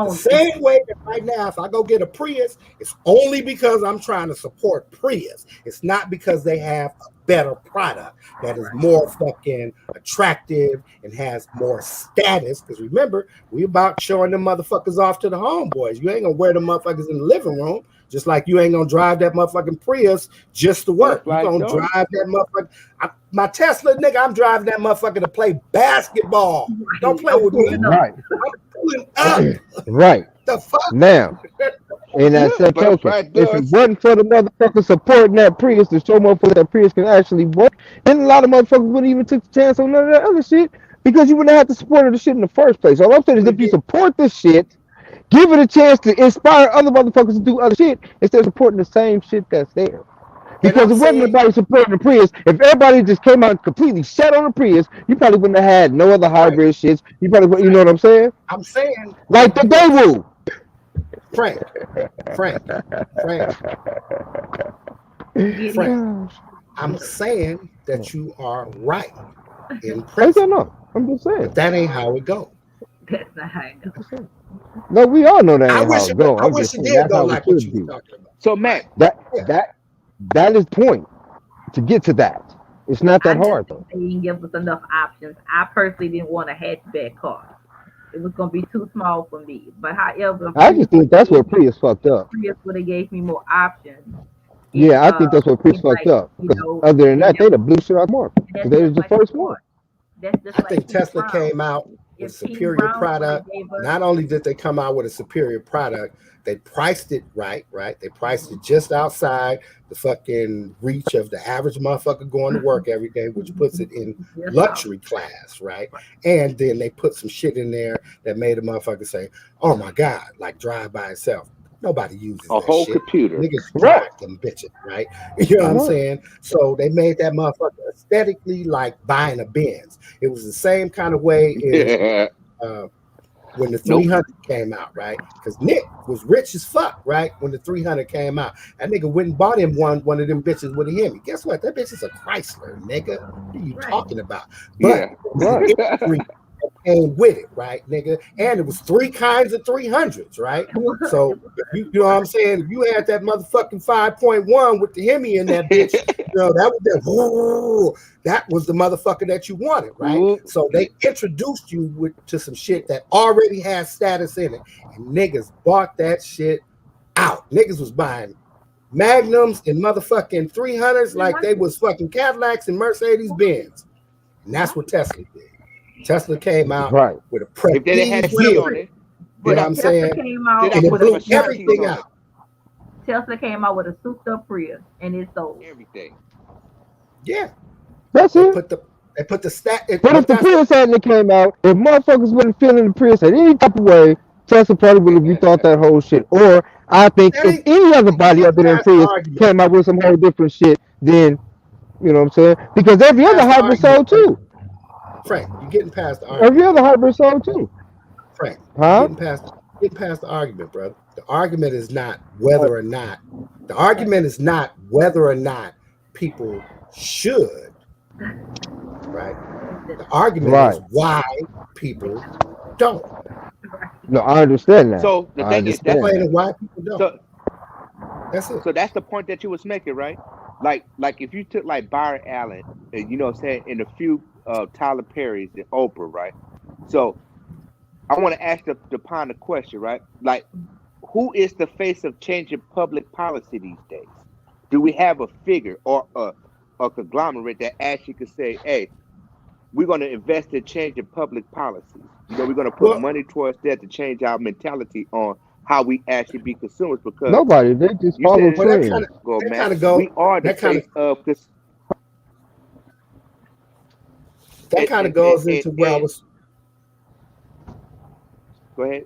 The only. same way that right now, if I go get a Prius, it's only because I'm trying to support Prius. It's not because they have a better product that is more fucking attractive and has more status. Because remember, we about showing them motherfuckers off to the homeboys. You ain't gonna wear them motherfuckers in the living room, just like you ain't gonna drive that motherfucking Prius just to work. That's You right, gonna though. drive that motherfucker. My Tesla, nigga, I'm driving that motherfucker to play basketball. Don't Right. play I'm with me. pulling up. right, I'm pulling up. right The fuck? now, in that same That's token, right, if it does. wasn't for the motherfuckers supporting that Prius to show motherfuckers that Prius can actually work, then a lot of motherfuckers wouldn't even took the chance on none of that other shit because you wouldn't have to support the shit in the first place. All I'm saying is But if you again, support this shit, give it a chance to inspire other motherfuckers to do other shit instead of supporting the same shit that's there. and Because I'm it wasn't saying, nobody supporting the Prius. If everybody just came out and completely shut on the Prius, you probably wouldn't have had no other Frank, hybrid shits. You probably, you know Frank, what I'm saying? I'm saying Like that the you are Daewoo. Frank, Frank, Frank, Get it? Frank. I'm saying that you are right in I don't principle, know. I'm just saying. but that ain't how it goes. That's not how it I'm goes. just saying. No, we all know that I ain't how wish it it would, go. I I'm wish just it saying did that's go how it like what should you was be. talking about. So, Right? Mac, That Yeah. that that is point to get to that. It's not I that just hard think though. they didn't give us enough options. I personally didn't want a hatchback car. It was gonna be too small for me. But however, I just think that's where Prius fucked up. Prius would have gave me more options. And Yeah, I think that's where Prius it's fucked like, up. Because other than and that, they'd have blew shit out more. Because that's they just was the like first one. Ford. That's just I like think P Tesla Brown. came out with a If P superior Brown would have product. gave us Not only did they come out with a superior product, they priced it right, right? They priced it just outside the fucking reach of the average motherfucker going to work every day, which puts it in just out. luxury class, right? And then they put some shit in there that made a motherfucker say, oh my God, like drive by itself. Nobody uses a that whole shit. computer. Niggas Right. drive them bitches, right? You know what I'm Right. saying? So they made that motherfucker aesthetically like buying a Benz. It was the same kind of way as uh, when the Nope. 300 came out, right? Because Nick was rich as fuck, right? When the 300 came out, that nigga went and bought him one of them bitches with a Hemi. Guess what? That bitch is a Chrysler, nigga. What are you Right. talking about? But Yeah. it was the Right. imagery that came with it, right, nigga? And it was three kinds of 300s, right? It was. So It was. you know what I'm saying? If you had that motherfucking 5.1 with the Hemi in that bitch, you know, that was the motherfucker that you wanted, right? Whoop. So they introduced you to some shit that already has status in it, and niggas bought that shit out. Niggas was buying Magnums and motherfucking 300s like they was fucking Cadillacs and Mercedes Benz, and that's what Tesla did. Tesla came out Right. with a If they didn't have prestige the With key a on vehicle. pre- it, You did know but what I I'm Tesla saying? came did out I And it with put a blew Versace Tesla. keys everything on it? out. Tesla came out with a souped up Prius, and it sold. Everything. Yeah, That's they it. put the stat, But if but the that's the Prius hadn't came out, if motherfuckers wasn't feeling the Prius in any type of way, Tesla probably would have rethought that whole shit. Or I think that if ain't any other you body getting other than past the Prius argument. came out with some whole different shit, then you know what I'm saying? Because every other Past the hybrid argument, sold Frank. too. Frank, you're getting past the Every argument, other brother. hybrid sold too. Frank, you're Huh? getting past the argument, brother. The argument is not Uh, whether or not the argument is not whether or not people should, right? The argument is right. why people don't. No, I understand that. So the I thing is, Just that's understand that. explaining why people don't. so That's it. so that's the point that you was making, right? Like if you took like Byron Allen, and you know what I'm saying, in a few Tyler Perry's and Oprah, right? So I want to ask the ponder question, right? Like, who is the face of changing public policy these days? Do we have a figure or a conglomerate that actually could say, hey, we're going to invest in changing public policies? You know, we're going to put Well, money towards that to change our mentality on how we actually be consumers. Because Nobody. They just you follow said Well, it, trends. go that Matt. kind of We go are the that kind of face of this, that and kind of and and goes and, into where and go ahead.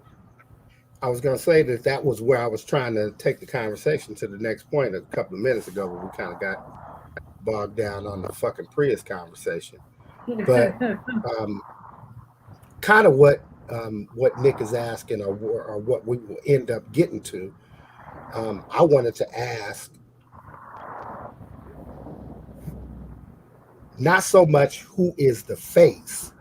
I was going to say that was where I was trying to take the conversation to the next point a couple of minutes ago, but we kind of got bogged down on the fucking Prius conversation. But um, kind of what Nick is asking, or what we will end up getting to. I wanted to ask not so much who is the face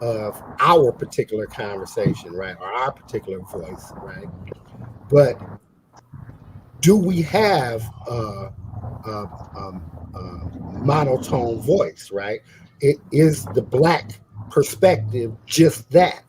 of our particular conversation, right, or our particular voice, right, but do we have a, monotone voice, right? It is the black perspective just that,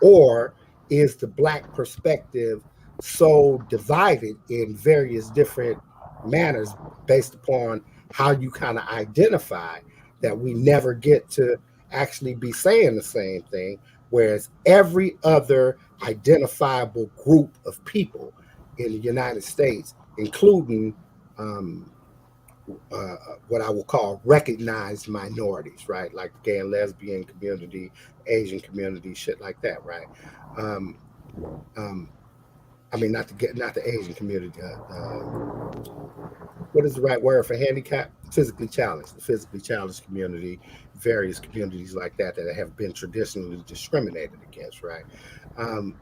or is the black perspective so divided in various different manners based upon how you kind of identify that we never get to actually be saying the same thing, whereas every other identifiable group of people in the United States, including um, what I will call recognized minorities, right? Like the gay and lesbian community, Asian community, shit like that, right? Um, um, I mean, not the Asian community. What is the right word for handicap? Physically challenged, the physically challenged community, various communities like that have been traditionally discriminated against, right? Um,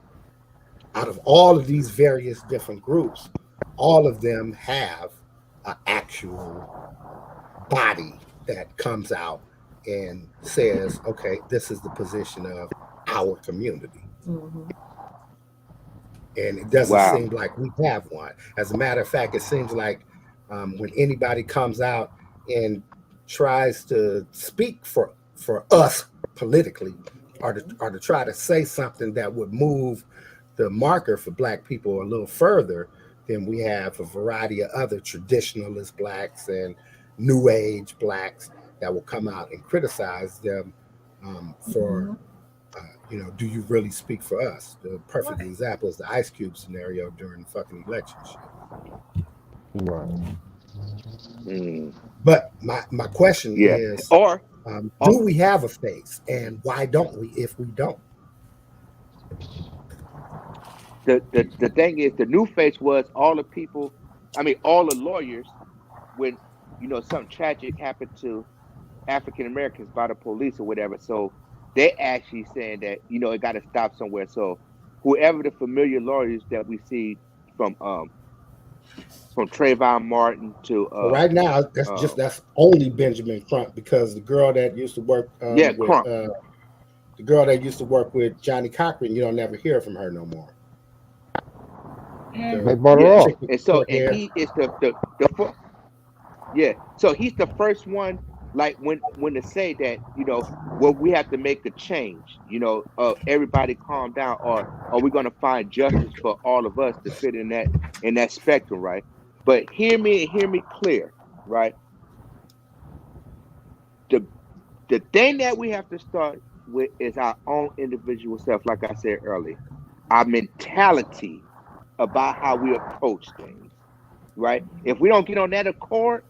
Out of all of these various different groups, all of them have an actual body that comes out and says, okay, this is the position of our community. Mm-hmm. And it doesn't Wow. seem like we have one. As a matter of fact, it seems like when anybody comes out and tries to speak for us politically, or to try to say something that would move the marker for black people a little further, then we have a variety of other traditionalist blacks and new age blacks that will come out and criticize them for Mm-hmm. do you really speak for us? The perfect Right. example is the Ice Cube scenario during the fucking election shit. Right. Mm, But my question yeah. is, Or do we have a face, and why don't we? If we don't, the thing is, the new face was all the people. I mean, all the lawyers when something tragic happened to African Americans by the police or whatever. So they actually saying that it got to stop somewhere. So whoever the familiar lawyers that we see from from Trayvon Martin to but right now that's only Benjamin Crump, because the girl that used to work yeah, with Crump. the girl that used to work with Johnny Cochran, you don't never hear from her no more. And They The bought her Yeah, off. chick with and the so short and hair. he is yeah. So he's the first one, like when to say that, well, we have to make a change. Everybody calm down, or are we going to find justice for all of us to fit in that spectrum, right? But hear me and hear me clear, right? The the thing that we have to start with is our own individual self. Like I said earlier, our mentality about how we approach things, right? If we don't get on that accord,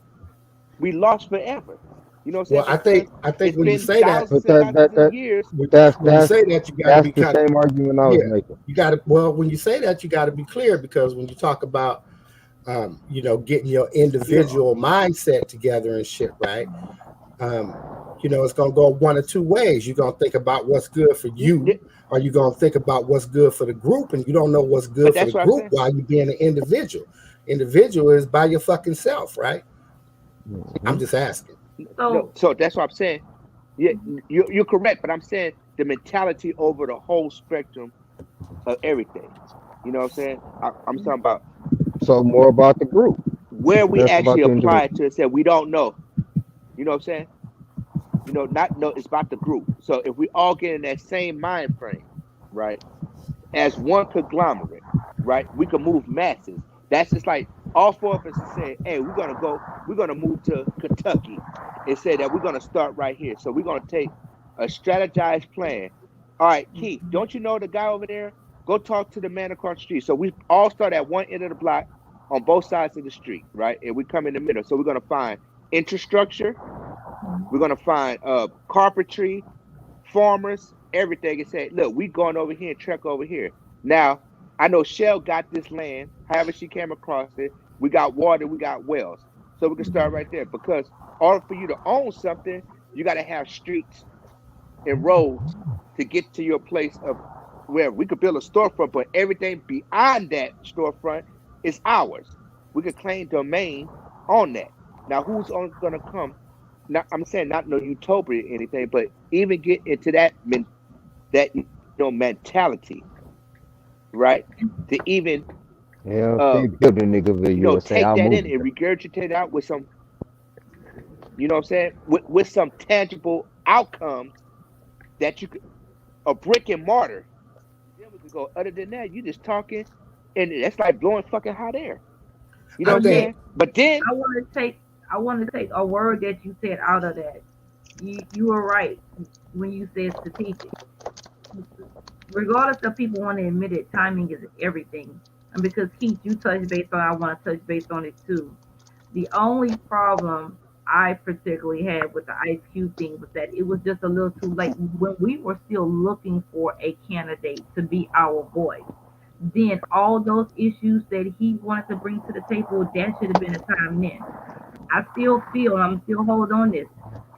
we lost forever. You know what I'm saying? Well, Because I think it's when you been say that, thousands But and thousands of years. that's when you that's say that, you got to that's be the kind of, same argument I was yeah. making. You got to, well, when you say that, you got to be clear, because when you talk about getting your No, individual mindset together and shit, right? Um, it's gonna go one or two ways. You're gonna think about what's good for you, or you're gonna think about what's good for the group, and you don't know what's but good for the that's what I'm group saying. while you being an individual. Individual is by your fucking self, right? I'm Hmm. just asking. No, so so that's what I'm saying. Yeah, you're correct, but I'm saying the mentality over the whole spectrum of everything. You know what I'm saying? I'm talking about So more about the group, where we less actually about the apply it individual. to and say we don't know. You know what I'm saying? Not no, it's about the group. So if we all get in that same mind frame, right, as one conglomerate, right, we can move masses. That's just like all four of us to say, hey, we're gonna move to Kentucky and say that we're gonna start right here. So we're gonna take a strategized plan. All right, Keith, don't you know the guy over there? Go talk to the man across the street. So we all start at one end of the block on both sides of the street, right? And we come in the middle. So we're gonna find infrastructure. We're gonna find carpentry, farmers, everything, and say, look, we going over here and trek over here. Now, I know Shell got this land, however she came across it. We got water, we got wells. So we can start right there because order for you to own something, you got to have streets and roads to get to your place of where we could build a storefront, but everything beyond that storefront is ours. We could claim domain on that. Now, who's on going to come? Not, I'm saying not no utopia or anything, but even get into that mentality, right? To even Yeah, they build a nigga the USA. take I'll that move in it. and regurgitate it out with some, you know what I'm saying, with some tangible outcomes that you could a brick and mortar. Then we could go. Other than that, you just talking, and that's like blowing fucking hot air. You know I But what I'm Nick, think saying? But then, I want to take I want to take a word that you said out of that. You were right when you said strategic. Regardless of people want to admit it, timing is everything. And because Keith, you touched base on, I want to touch base on it too. The only problem I particularly had with the Ice Cube thing was that it was just a little too late when we were still looking for a candidate to be our voice. Then all those issues that he wanted to bring to the table, that should have been a time then. I still feel, I'm still holding on this.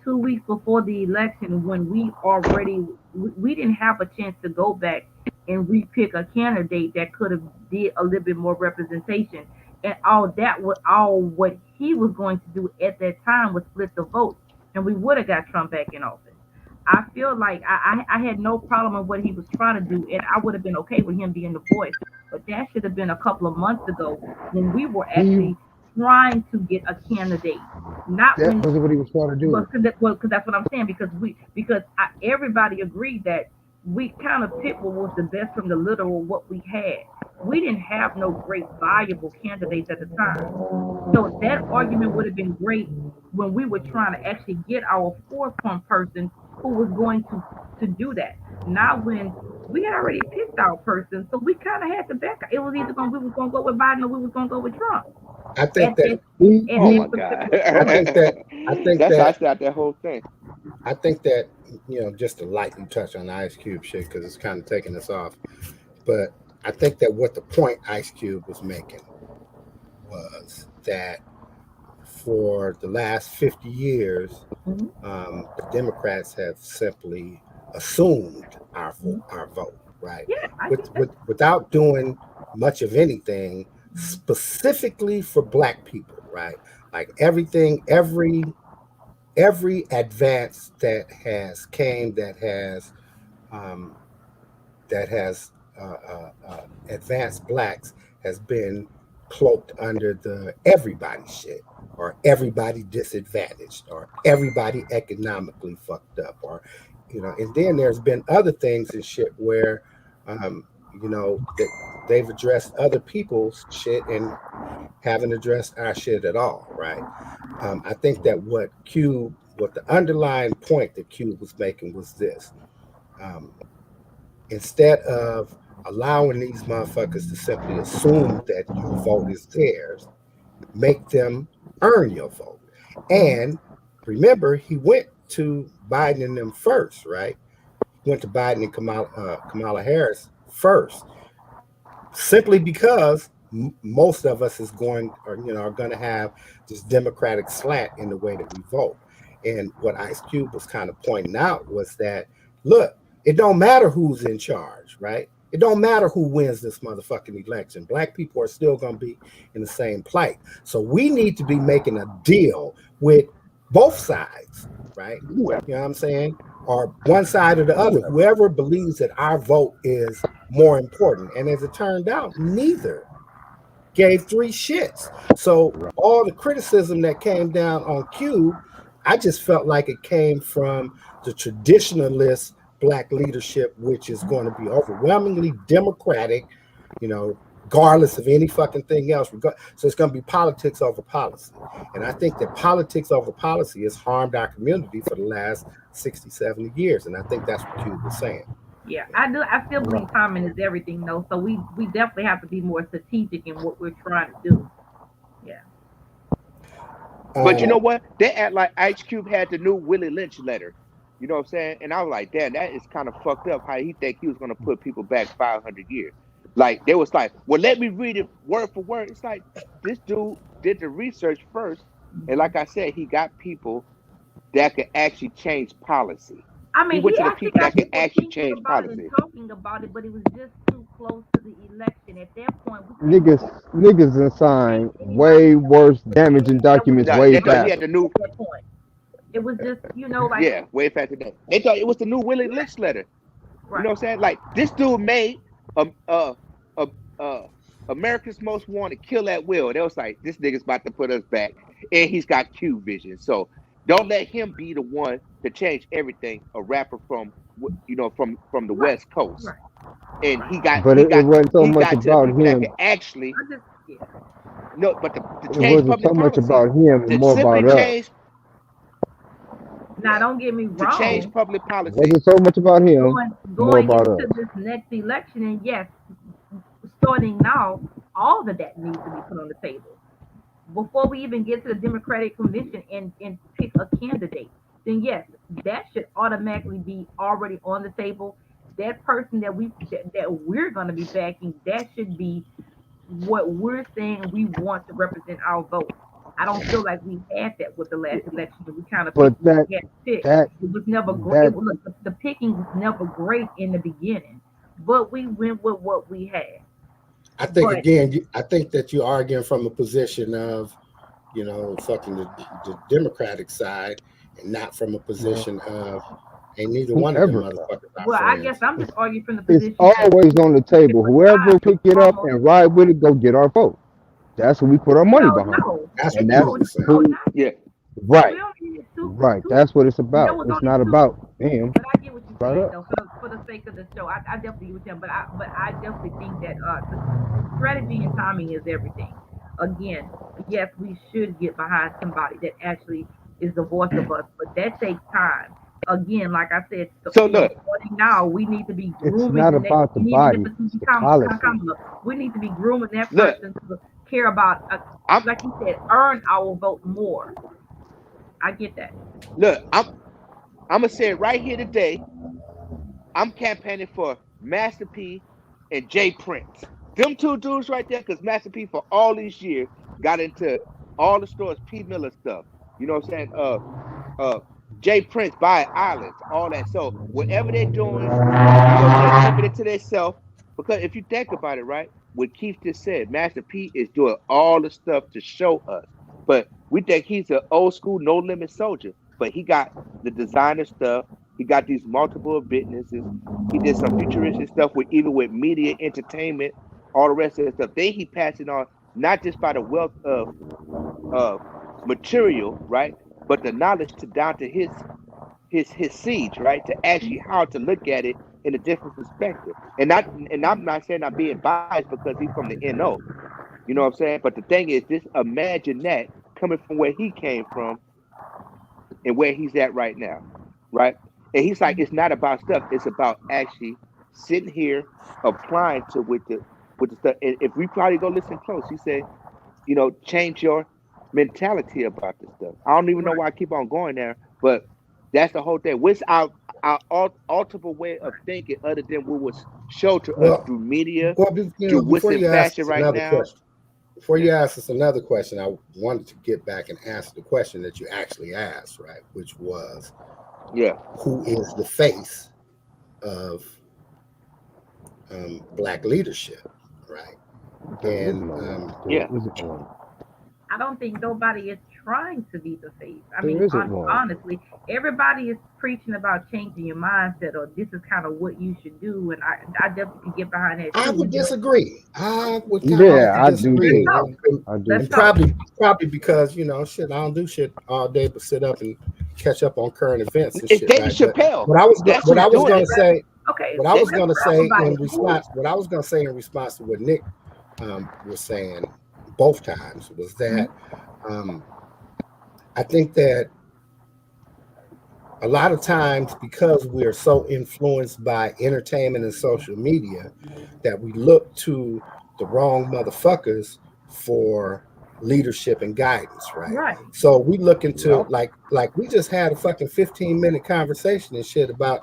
2 weeks before the election, when we didn't have a chance to go back and repick a candidate that could have did a little bit more representation, and all that was all what he was going to do at that time was split the vote, and we would have got Trump back in office. I feel like I had no problem with what he was trying to do, and I would have been okay with him being the voice. But that should have been a couple of months ago when we were He actually trying to get a candidate, not that when. wasn't what he was trying to do. Because that's what I'm saying. Everybody agreed that we kind of picked what was the best from the little of what we had. We didn't have no great viable candidates at the time, so that argument would have been great when we were trying to actually get our forefront person who was going to do that. Not when we had already picked our person, so we kind of had to back. It was either going we was going to go with Biden or we was going to go with Trump I think at that that at oh He that my god, particular point. I think that's how I that start that whole thing. I think that just to lightly touch on the Ice Cube shit because it's kind of taking us off. But I think that what the point Ice Cube was making was that for the last 50 years, Mhm. the Democrats have simply assumed Mhm. our vote, right? Yeah, I get that. Without doing much of anything specifically for Black people, right? Like every advance that has came um, that has advanced blacks has been cloaked under the everybody shit or everybody disadvantaged or everybody economically fucked up or and then there's been other things and shit where um, that they've addressed other people's shit and haven't addressed our shit at all, right? I think that what the underlying point that Cube was making was this. Um, Instead of allowing these motherfuckers to simply assume that your vote is theirs, make them earn your vote. Mhm. And remember, he went to Biden and them first, right? He went to Biden and Kamala Harris first, simply because most of us is going or are going to have this democratic slant in the way that we vote. And what Ice Cube was kind of pointing out was that look, it don't matter who's in charge, right? It don't matter who wins this motherfucking election. Black people are still going to be in the same plight. So we need to be making a deal with both sides, right? You know what I'm saying? Or one side or the other, whoever believes that our vote is more important. And as it turned out, neither gave three shits. So all the criticism that came down on Cube, I just felt like it came from the traditionalist black leadership, which is going to be overwhelmingly democratic, regardless of any fucking thing else. So it's going to be politics over policy. And I think that politics over policy has harmed our community for the last 60, 70 years. And I think that's what Cube was saying. Yeah, I do. I still Right. believe timing is everything, though. So we definitely have to be more strategic in what we're trying to do. Yeah. But you Um, know what? They act like Ice Cube had the new Willie Lynch letter. You know what I'm saying? And I was like, damn, that is kind of fucked up. How he think he was gonna put people back 500 years? Like they was like, well, let me read it word for word. It's like this dude did the research first, and Mhm. like I said, he got people that could actually change policy. I He mean, he went to the actually people got that could people actually thinking change about it and policy. talking about it, but it was just too close to the election. At that point, we couldn't Niggas, do niggas done change signed way anybody's worse damaging anything that was documents No, way they thought he important had faster. the new, at that point. It was just, like, yeah, way faster than they thought it was the new Willie yeah, Lynch letter. You know right. what I'm saying? Like this dude made um uh uh uh America's Most Wanted kill at will. They was like, this nigga's about to put us back, and he's got Q vision. So don't let him be the one to change everything. A rapper from from the Right. West Coast, Right. and Right. But it wasn't so he much got to the about people that him. can actually I just, yeah. no, but to It change wasn't public so much policy, about him and to more simply about us. change, Now, yeah, don't get me to change wrong. public It policy. wasn't so much about him, more Going about into us. this next election, and yes, starting now, all of that needs to be put on the table before we even get to the Democratic convention and pick a candidate. Then yes, that should automatically be already on the table. That person that we're going to be backing, that should be what we're saying we want to represent our vote. I don't feel like we had that with the last election. We kind of But picked what we had to pick. that It was never great. that Look, the picking was never great in the beginning, but we went with what we had. I think But again, I think that you're arguing from a position of, fucking the Democratic side, and not from a well, position of, ain't neither one of them whoever motherfuckers our well, I guess friends. I'm it's, just arguing from the it's position that always on the if table. a tie Whoever pick is it up almost and ride with it, go get our vote. That's what we put our money well, behind, no, That's and what that's you no, were saying. no, who. not Yeah, we Right, only needed right. two. That's what it's There about. was It's only not two. about him. But I get what you're It's about saying us. though, for the sake of the show. I definitely get what you're saying, but I definitely think that the strategy and timing is everything. Again, yes, we should get behind somebody that actually is the voice of us, but that takes time. Again, like I said, so, so look, starting now, we need to be It's grooming not the next. about the We need to body. listen It's to the policy. Kamala. We need to be grooming that look, person to care about, I'm like you said, earn our vote more. I get that. look, I'm gonna say it right here today. I'm campaigning for Master P and Jay Prince. Them two dudes right there, because Master P for all these years got into all the stores, P Miller stuff. You know what I'm saying? Uh Jay Prince buy islands, all that. So whatever they're doing, they're keeping it to themselves. Because if you think about it, right, what Keith just said, Master P is doing all the stuff to show us. But we think he's an old school, no limit soldier. But he got the designer stuff. He got these multiple businesses. He did some futuristic stuff with even with media, entertainment, all the rest of that stuff. Then he passed it on not just by the wealth of material, right, but the knowledge to down to his seeds, right, to actually how to look at it in a different perspective. And I'm not saying I'm being biased because he's from the NO. You know what I'm saying? But the thing is, just imagine that coming from where he came from and where he's at right now, right? And he's like, it's not about stuff; it's about actually sitting here applying to with the stuff. And if we probably go listen close, he said, change your mentality about this stuff. I don't even know Right, why I keep on going there, but that's the whole thing. What's our ultimate way of right. thinking other than what was shown to us Well, through media, well, through what's before in you ask fashion us right another now? question, before Yeah. you ask us another question, I wanted to get back and answer the question that you actually asked, right? Which was, Yeah. who is the face of black leadership, right? There is And no one. There Yeah. isn't one. I don't think nobody is trying to be the face. I There mean, isn't one. honestly, everybody is preaching about changing your mindset or this is kind of what you should do, and I definitely can get behind that I too. would disagree. I would kind of have Yeah, to I do Let's disagree, too. talk. I do Let's and too. talk. probably because shit, I don't do shit all day but sit up and catch up on current events and It's shit, David right? But Chappelle. what That's I who's was doing gonna it. say, Okay, what I was let's gonna talk say about in it. Who? response, what I was gonna say in response to what Nick was saying both times was Mhm. that I think that a lot of times because we're so influenced by entertainment and social media that we look to the wrong motherfuckers for leadership and guidance, right? Right. So we look into Yep. like we just had a fucking 15-minute conversation and shit about,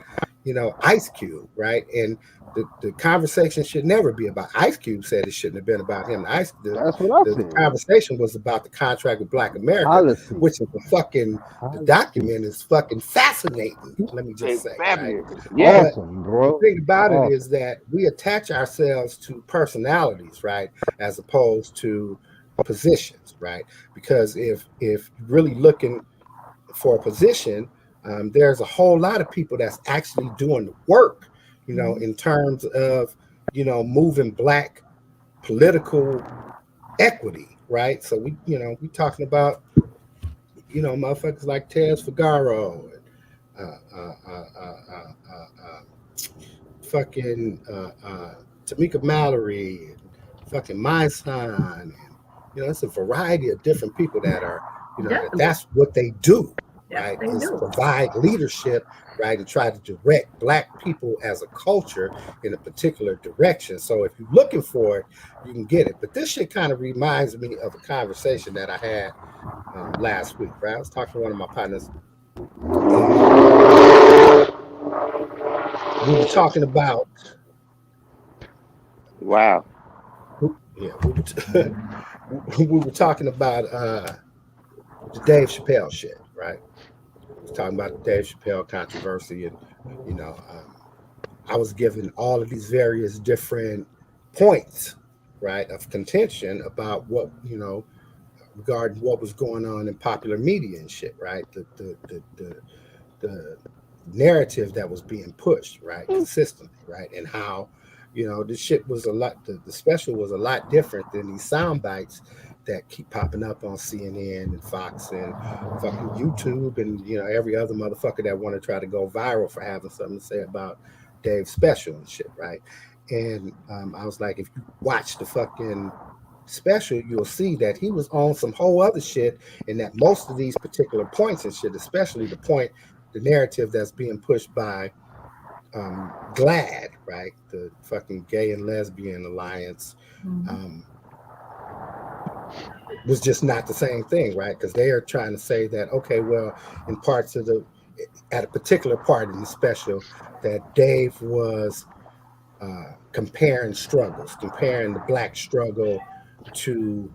Ice Cube, right? And the conversation should never be about Ice Cube. Said it shouldn't have been about him. That's what I The said. conversation was about the contract with Black America, Policy. which is the Policy. document is fucking fascinating. Let me just It's say, right? fabulous. Yeah. But Awesome, the bro. thing about it is Awesome. that we attach ourselves to personalities, right, as opposed to positions, right? Because if you're really looking for a position, there's a whole lot of people that's actually doing the work, Mhm. in terms of moving Black political equity, right? So we talking about motherfuckers like Tez Figaro and fucking Tamika Mallory and fucking my son, and it's a variety of different people that are Definitely. that's what they do, That's right? what they Is do. provide leadership, right, and try to direct Black people as a culture in a particular direction. So if you're looking for it, you can get it. But this shit kind of reminds me of a conversation that I had last week, right? I was talking to one of my partners, and we were talking about Wow. yeah, we were talking about the Dave Chappelle shit, right? We was talking about the Dave Chappelle controversy, and you know, um, I was given all of these various different points, right, of contention about what regarding what was going on in popular media and shit, right? The narrative that was being pushed, right, consistently, right, and how this shit was a lot. The special was a lot different than these sound bites that keep popping up on CNN and Fox and fucking YouTube and every other motherfucker that want to try to go viral for having something to say about Dave's special and shit, right? And I was like, if you watch the fucking special, you'll see that he was on some whole other shit, and that most of these particular points and shit, especially the narrative that's being pushed by GLAD, right, the fucking Gay and Lesbian Alliance, Mhm. um, was just not the same thing, right? Because they are trying to say that, okay, well, in parts of at a particular part in the special, that Dave was comparing struggles, comparing the Black struggle to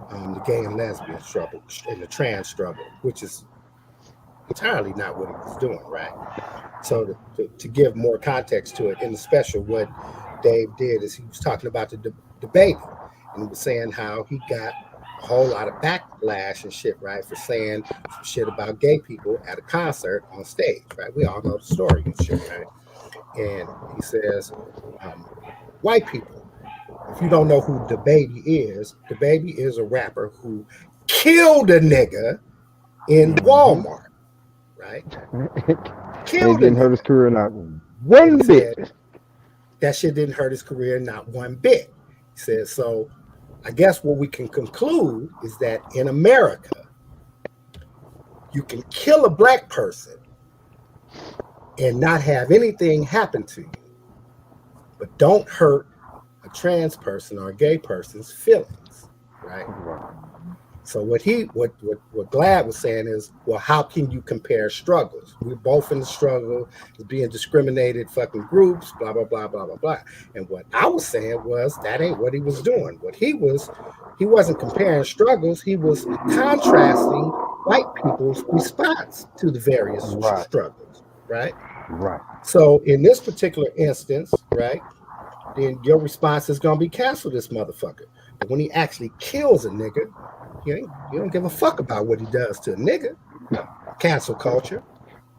the gay and lesbian struggle and the trans struggle, which is entirely not what he was doing, right? So to give more context to it, in the special, what Dave did is he was talking about the baby, and he was saying how he got a whole lot of backlash and shit, right, for saying some shit about gay people at a concert on stage, right? We all know the story and shit, right? And he says, um, white people, if you don't know who the baby is a rapper who killed a nigga in Hmm. Walmart, right? It Killed a didn't hurt his nigga. career not And he one bit. said that shit didn't hurt his career not one bit. He said, so I guess what we can conclude is that in America, you can kill a Black person and not have anything happen to you, but don't hurt a trans person or a gay person's feelings, right? So what Glad was saying is, well, how can you compare struggles? We're both in the struggle, is being discriminated, fucking groups, blah blah blah blah blah blah. And what I was saying was that ain't what he was doing. He wasn't comparing struggles. He was contrasting white people's response to the various Right. struggles, right? Right. So in this particular instance, right, then your response is gonna be cancel this motherfucker. But when he actually kills a nigga, you don't give a fuck about what he does to a nigga. Cancel culture. You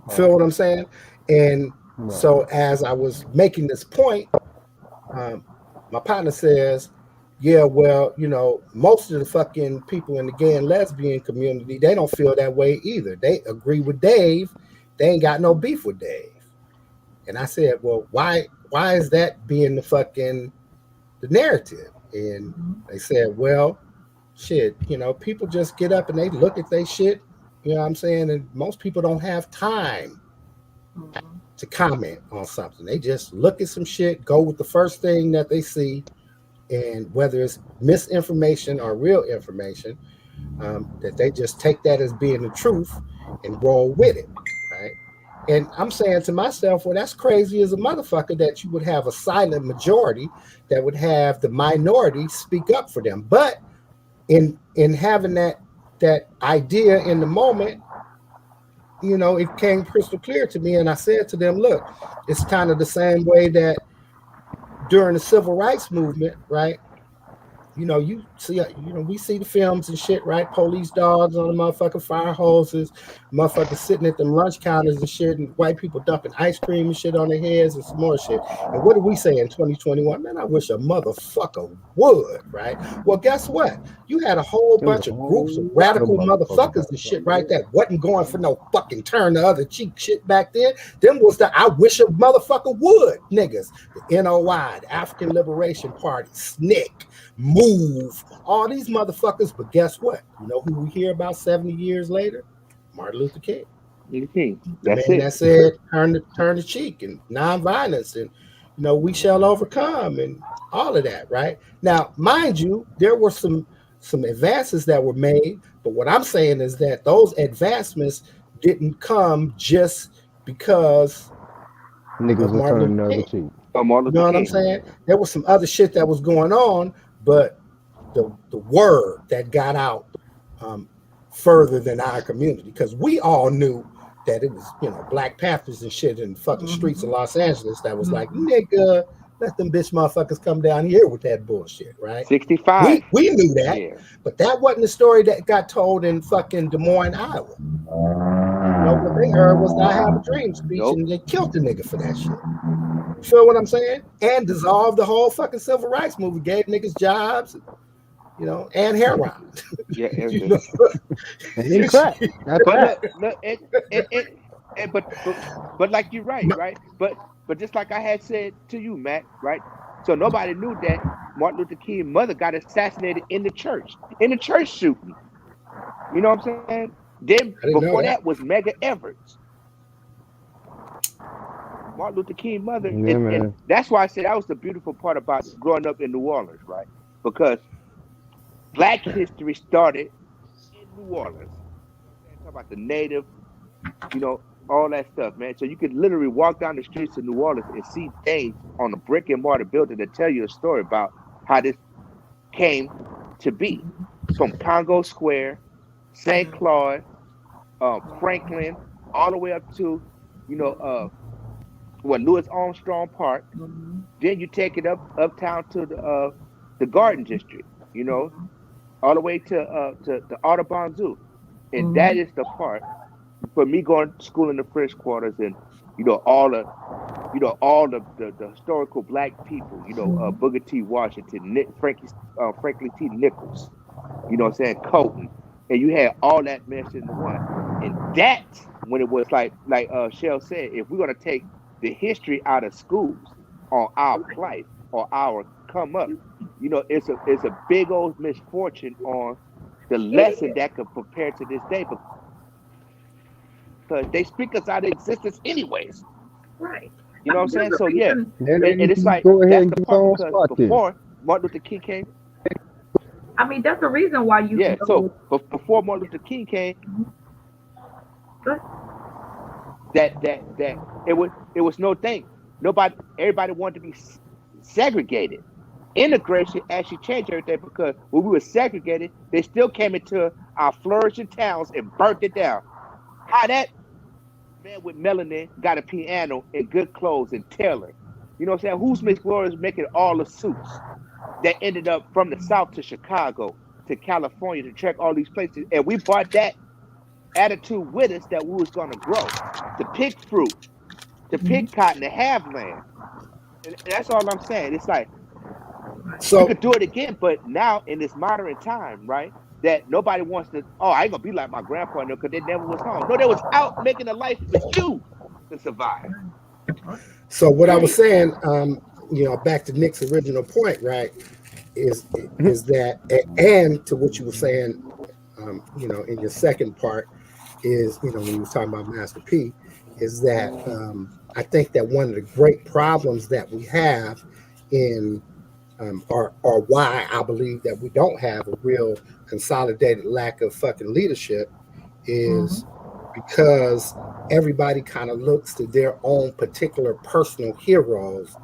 Right. feel what I'm saying? And Right. so as I was making this point, um, my partner says, "Yeah, well, most of the fucking people in the gay and lesbian community, they don't feel that way either. They agree with Dave. They ain't got no beef with Dave." And I said, "Well, why is that being the narrative?" And Mhm. they said, "Well, shit, people just get up and they look at they shit, you know what I'm saying? And most people don't have time. to comment on something. They just look at some shit, go with the first thing that they see, and whether it's misinformation or real information, that they just take that as being the truth and roll with it, right? And I'm saying to myself, well, that's crazy as a motherfucker that you would have a silent majority that would have the minority speak up for them. But in having that idea in the moment, it came crystal clear to me, and I said to them, look, it's kind of the same way that during the civil rights movement, right? You see, we see the films and shit, right? Police dogs on the motherfucking fire hoses, motherfuckers sitting at them lunch counters and shit, and white people dumping ice cream and shit on their heads and some more shit. And what do we say in 2021? Man, I wish a motherfucker would, right? Well, guess what? You had a whole There was bunch a of groups of whole lot of radical motherfuckers motherfuckers out and there. shit, right? That wasn't going for no fucking turn the other cheek shit back then. Them was the I wish a motherfucker would niggas. The NOI, the African Liberation Party, SNCC, Move, all these motherfuckers. But guess what? You know who we hear about 70 years later? Martin Luther King, the That's man it. that said turn the cheek and nonviolence and we shall overcome and all of that, right? Now, mind you, there were some advances that were made, but what I'm saying is that those advancements didn't come just because Niggas of was Martin turning Luther the other King. cheek. Martin You Luther know what I'm King. saying? There was some other shit that was going on, but the word that got out further than our community, because we all knew that it was Black Panthers and shit in fucking streets of Los Angeles that was like, nigga, let them bitch motherfuckers come down here with that bullshit, right? 65. We knew that, Yeah. but that wasn't the story that got told in fucking Des Moines, Iowa. What they heard was the I Have a Dream speech, Nope. and they killed the nigga for that shit. You feel what I'm saying? And dissolved the whole fucking civil rights movement, gave niggas jobs, and heroin. Yeah, you everything. know, And then crack. That's But that. look, but like you're right? But just like I had said to you, Matt, right? So nobody knew that Martin Luther King's mother got assassinated in the church shooting. You know what I'm saying? Then I didn't know before that. that was Mega Everts, Martin Luther King's mother, Yeah, and man. that's why I said that was the beautiful part about growing up in New Orleans, right? Because Black history started in New Orleans. You know what I'm saying? Talk about the native, you know, all that stuff, man. So you could literally walk down the streets of New Orleans and see things on a brick and mortar building that tell you a story about how this came to be. From Congo Square, St. Claude, Franklin, all the way up to, you know, Louis Armstrong Park. Then you take it uptown to the Garden District, you know, all the way to the Audubon Zoo. And that is the part for me going to school in the French quarters and you know all the the historical black people, Booker T. Washington, Franklin T. Nichols, you know what I'm saying, Colton, and you had all that meshed into one. And that's when it was like Shell said, if we're gonna take the history out of schools on our plight or our come up, it's a big old misfortune on the It lesson is. that could prepare to this day because they speak us out of existence anyways. Right. You I know what I'm mean, there's saying? a So yeah, reason. Then and you it's can like go ahead that's and the get part your own because spot then. before Martin Luther King came, I mean, that's the reason why you yeah. So know. but before Martin Luther King came, But that it was no thing. Everybody wanted to be segregated. Integration actually changed everything because when we were segregated, they still came into our flourishing towns and burnt it down. How that man with melanin got a piano and good clothes and tailor. You know what I'm saying? Who's Miss Gloria's making all the suits that ended up from the South to Chicago to California to check all these places. And we brought that attitude with us that we was gonna grow, to pick fruit, to pick cotton, to have land. And that's all I'm saying. It's like we So could do it again, but now in this modern time, right? That nobody wants to. Oh, I ain't gonna be like my grandpa no, because they never was home. No, they was out making a life for you to survive. so what I was Period. saying, back to Nick's original point, right, is is that and to what you were saying, in your second part is, when you was talking about Master P, is that I think that one of the great problems that we have in or why I believe that we don't have a real consolidated lack of fucking leadership is Mm-hmm. because everybody kind of looks to their own particular personal heroes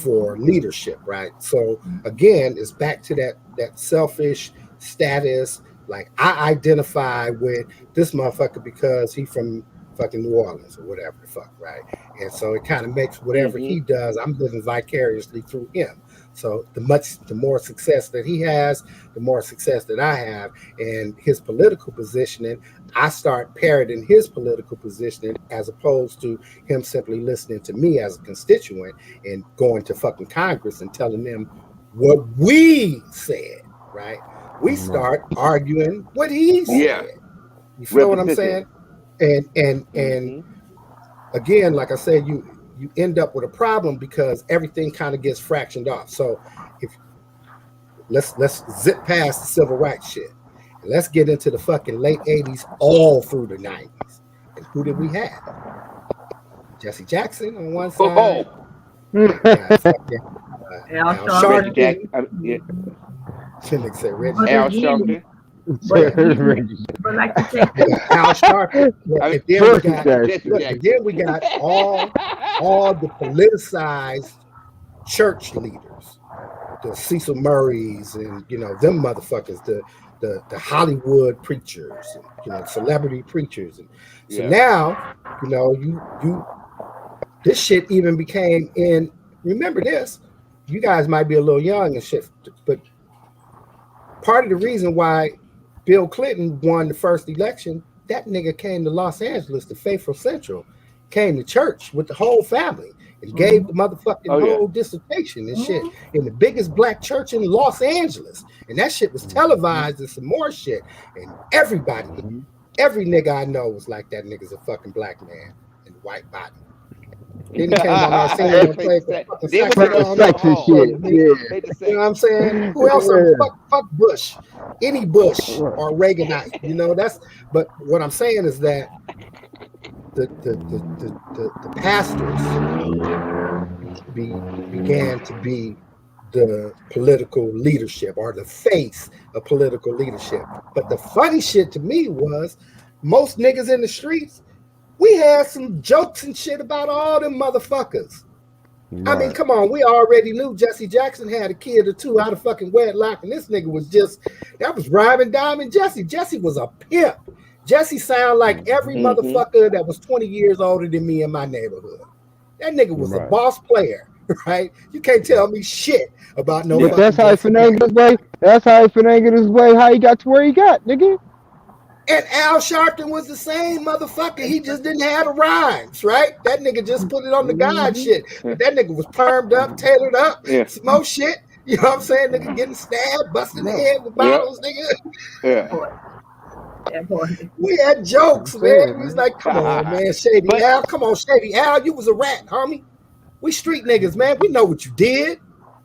for Mm-hmm. leadership, right? So again, it's back to that selfish status. Like I identify with this motherfucker because he from fucking New Orleans or whatever the fuck, right? And so it kind of makes whatever Mm-hmm. he does, I'm living vicariously through him. So the more success that he has, the more success that I have, and his political positioning, I start parroting his political positioning as opposed to him simply listening to me as a constituent and going to fucking Congress and telling them what we said, right? We Right. start arguing what he Yeah. said. You feel what I'm Repetition. saying? And Mm-hmm. again, like I said, you end up with a problem because everything kind of gets fractioned off. So if let's zip past the civil rights shit and let's get into the fucking late 80s all through the 90s. And who did we have? Jesse Jackson on one side. Oh, We got fucking Al Al Reggie Sharpton. Jack. Sharpton. Yeah. Shouldn't say Reggie But Al Jackson. again, Sharpton. but again, but like you say, We got Al Sharpton. Look, I mean, and then we George got Jesse Jackson. look, and Jackson. then we got all the politicized church leaders, the Cecil Murrays, and them motherfuckers, the Hollywood preachers, and celebrity preachers, and so Yeah. now you this shit even became in. Remember this, you guys might be a little young and shit, but part of the reason why Bill Clinton won the first election, that nigga came to Los Angeles to Faithful Central, came to church with the whole family, and gave the mm-hmm, motherfucking Oh yeah. whole dissertation and shit mm-hmm, in the biggest black church in Los Angeles. And that shit was Mhm. televised and some more shit. And everybody, Mhm. every nigga I know was like, that nigga's a fucking black man in the white body. Then he came on our scene and Face played the the same. fucking Then went to Fucking the saxophone. sex and For shit. hall. me. Yeah. Face the You know same. what I'm saying? Who else ever Yeah. fuck Bush? Any Bush Right. or Reaganite. That's but what I'm saying is that the pastors began to be the political leadership or the face of political leadership. But the funny shit to me was most niggas in the streets, we had some jokes and shit about all them motherfuckers. I mean, Right. come on, we already knew Jesse Jackson had a kid or two out of fucking wedlock, and this nigga was just that was rhyming diamond Jesse. Jesse was a pimp. Jesse sounded like every Mhm. Mm-hmm. motherfucker that was 20 years older than me in my neighborhood. That nigga was a Right. boss player, right? You can't tell Right. me shit about no But Yeah. fucking that's how he Jesse finagled Jackson. his way. That's how he finagled his way. How he got to where he got, nigga. And Al Sharpton was the same motherfucker. He just didn't have the rhymes, right? That nigga just put it on the God Mhm. shit. But that nigga was permed up, tailored up, Yeah. some more shit. You know what I'm saying? Nigga getting stabbed, busting the Right. head with Yeah. bottles, nigga. that Yeah. part, that part. We had I'm jokes, man. saying, We was man. like, come on, man, Shady But Al. Come on, Shady Al. You was a rat, homie. We street niggas, man. We know what you did,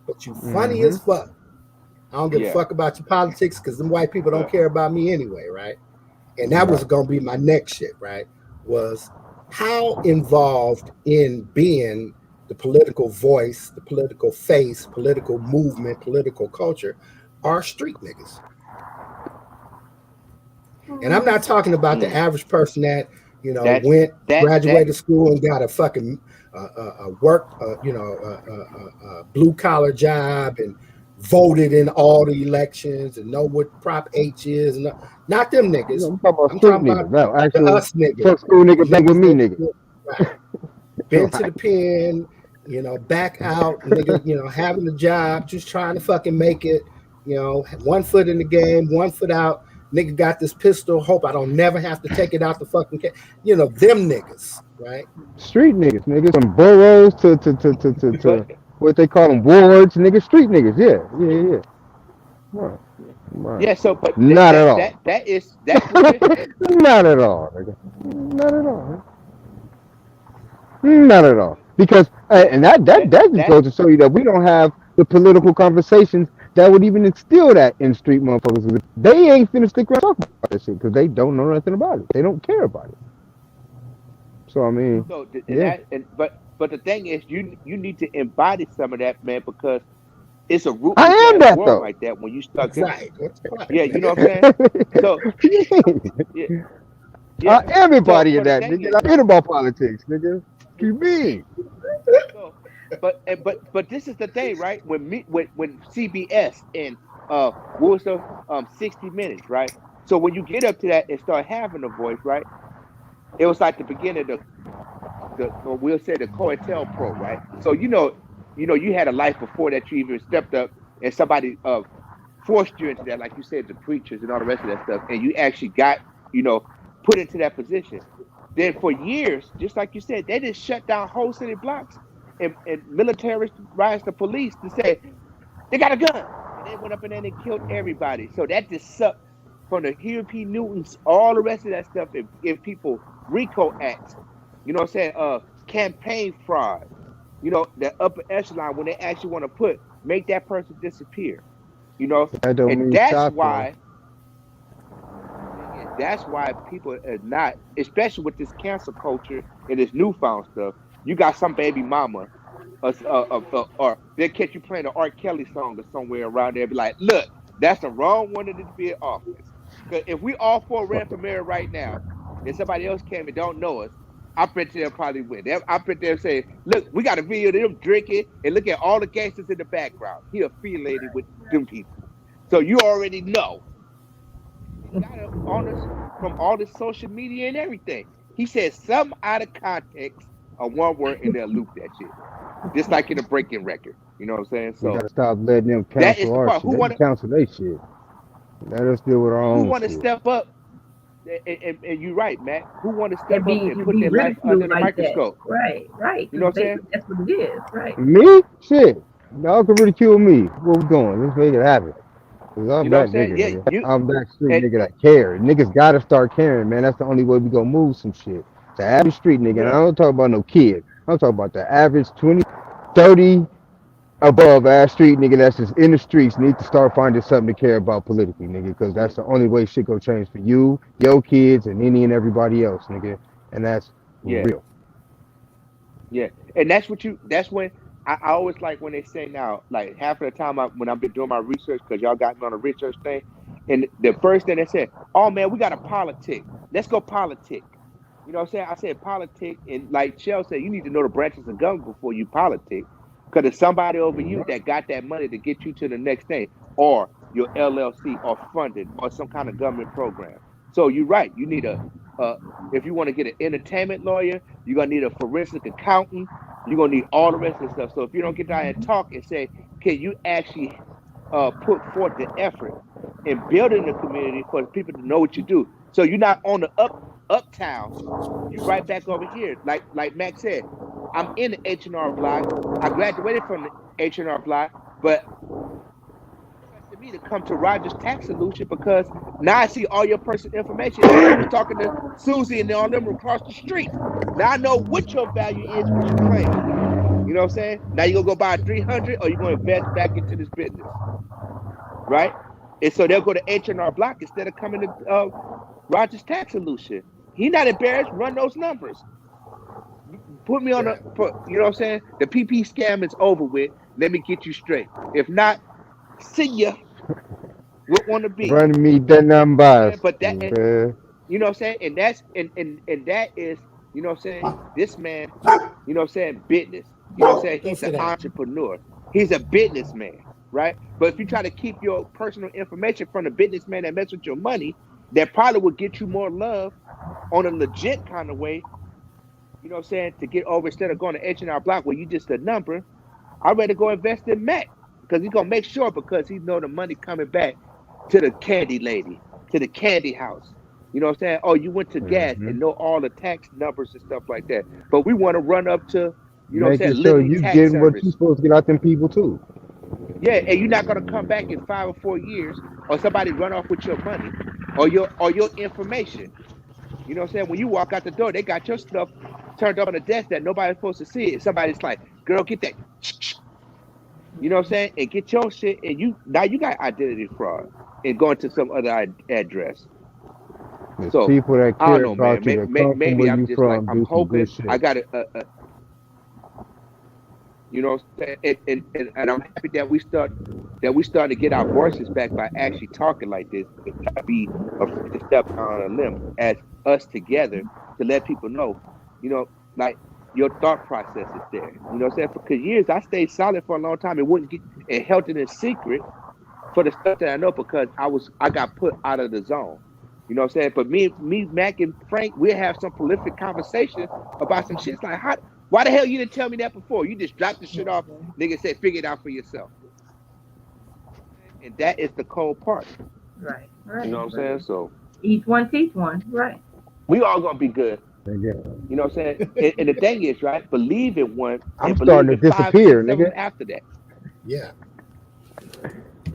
but you funny Hmm. as fuck. I don't give a yeah. fuck about your politics because them white people don't Yeah. care about me anyway, right? And that was Right. gonna be my next shit, right? Was how involved in being the political voice, the political face, political movement, political culture are street niggas. And I'm not talking about the Mm. average person that That's went, that. graduated school, and got a fucking work, blue collar job, and voted in all the elections and know what Prop H is, and not them You know, niggas. I'm talking about I'm street talking about niggas. No, the actual us niggas, fuck school the nigga bang with niggas me that nigga. right, been to the Right. pen, back out, nigga, having a job, just trying to fucking make it, 1 foot in the game, 1 foot out. Nigga got this pistol, hope I don't never have to take it out the fucking them niggas, right? Street niggas, niggas from boroughs to But what they call them wards, niggas. Street niggas. Yeah. Yeah. Yeah. Right. Right. yeah. So, but Not at all. that is that's what you. Not at all, nigga. Not at all. Not at all. Because and that just That goes to show you that we don't have the political conversations that would even instill that in street motherfuckers. They ain't finna stick around talking about this shit because they don't know nothing about it. They don't care about it. So I mean, And yeah, but the thing is, you need to embody some of that, man, because it's a I ruthless am ass that world though. right there when you start getting. Right. What's right, Yeah, you know nigga? what I'm saying. So yeah, I yeah. am So embodying the that, thing nigga. is, I'm in right? about politics, nigga. What you mean? So, but this is the thing, right? When CBS and what was the 60 Minutes, right? So when you get up to that and start having a voice, right? It was like the beginning of the or we'll say the COINTELPRO, right? So you had a life before that you even stepped up and somebody forced you into that, like you said, the preachers and all the rest of that stuff, and you actually got you know put into that position. Then for years, just like you said, they just shut down whole city blocks and militarized the police to say they got a gun, and they went up in there and they killed everybody. So that just sucked from the Huey P. Newtons, all the rest of that stuff. If people RICO acts, you know what I'm saying? Campaign fraud, the upper echelon when they actually want to make that person disappear, That don't and mean that's stop though. why the thing is that's why people are not, especially with this cancel culture and this newfound stuff. You got some baby mama, or they'll catch you playing an R. Kelly song or somewhere around there, and be like, "Look, that's the wrong one to be in office." Because if we all four ran for mayor right now, and somebody else came and don't know us, I bet they'll probably win. I bet they'll say, "Look, we got a video of them drinking, and look at all the gangsters in the background. He affiliated with them people." So you already know. And he got it on us from all the social media and everything. He said some out of context of one word and they'll loop that shit. Just like in a breaking record. You know what I'm saying? We So gotta stop letting them that is cancel the our part. shit. They can cancel their shit. Let us deal with our Who own want to shit. step up? And you're right, Matt. Who want to And step up be and and put be their life under ridiculed the like that. microscope? Right. You know Because what I'm saying? that's what it is. Right. Me? Shit. Y'all can ridicule me. Where we going? Let's make it happen. Cause I'm You know what that I'm saying? nigga, Yeah, nigga. you I'm that street and nigga that care. Niggas gotta start caring, man. That's the only way we gonna move some shit. The average street nigga, and I yeah, don't talk about no kid. I'm talking about the average 20, 30 above ass street nigga that's just in the streets need to start finding something to care about politically, nigga. Because yeah, that's the only way shit gonna change for you, your kids, and any and everybody else, nigga. And that's yeah. real. Yeah, and that's when I always like when they say now, like half of the time when I've been doing my research, because y'all got me on a research thing, and the first thing they said, oh man, we got a politic. Let's go politic. You know what I'm saying? I said politic, and like Shell said, you need to know the branches of government before you politic. Because there's somebody over you that got that money to get you to the next thing, or your LLC, or funding, or some kind of government program. So you're right. You need a if you want to get an entertainment lawyer, you're gonna need a forensic accountant. You're gonna need all the rest of the stuff. So if you don't get down and talk and say, can you actually put forth the effort in building the community for the people to know what you do? So you're not on the uptown. You right back over here. Like Max said, I'm in the H&R block. I graduated from the H&R block, but trusted me to come to Rogers Tax Solution because now I see all your personal information. And you was talking to Susie and all them across the street. Now I know what your value is, what you claim. You know what I'm saying? Now you're gonna go buy 300 or you're gonna invest back into this business, right? And so they'll go to H&R Block instead of coming to Rogers Tax Solution. He not embarrassed. Run those numbers. Put me on Yeah. you know what I'm saying? The PP scam is over with. Let me get you straight. If not, see ya. What want to be? Run me the You know what I'm saying? numbers. But that, Yeah. you know what I'm saying? And that's and that is, you know what I'm saying? This man, you know what I'm saying, business. You know what I'm saying? Go He's an sit down. entrepreneur. He's a businessman, right? But if you try to keep your personal information from the businessman that mess with your money, that probably would get you more love on a legit kind of way, you know what I'm saying, to get over instead of going to H&R Block where you just a number. I'd rather go invest in Mac because he's gonna make sure because he know the money coming back to the candy lady, to the candy house. You know what I'm saying? Oh, you went to gas Hmm. and know all the tax numbers and stuff like that. But we want to run up to, you know what I'm Making saying, sure Liberty you Tax getting what you Service. supposed to get out them people too. Yeah, and you're not gonna come back in 5 or 4 years or somebody run off with your money or your information. You know what I'm saying? When you walk out the door, they got your stuff turned up on the desk that nobody's supposed to see it. Somebody's like, girl, get that. You know what I'm saying? And get your shit, and you now you got identity fraud and going to some other address. There's So people that I don't care know, man. about you, that come from Maybe where I'm you just like from, I'm do some good hoping I shit. got you know what I'm saying, and I'm happy that we starting to get our voices back by actually talking like this and not be afraid to step out on a limb as us together to let people know, you know, like your thought process is there. You know what I'm saying? Because years I stayed silent for a long time and wouldn't get and held it in secret for the stuff that I know because I got put out of the zone. You know what I'm saying? But Mac, and Frank, we'll have some prolific conversation about some shit. It's like, why the hell you didn't tell me that before? You just dropped the shit off, nigga said, figure it out for yourself. And that is the cold part. Right, You right, know what I'm right. saying? So Each one teach one. Right. we all gonna be good. Nigga, You know what I'm saying? And the thing is, right, believe in one I'm and starting believe to in five, disappear, six, seven nigga. after that. Yeah.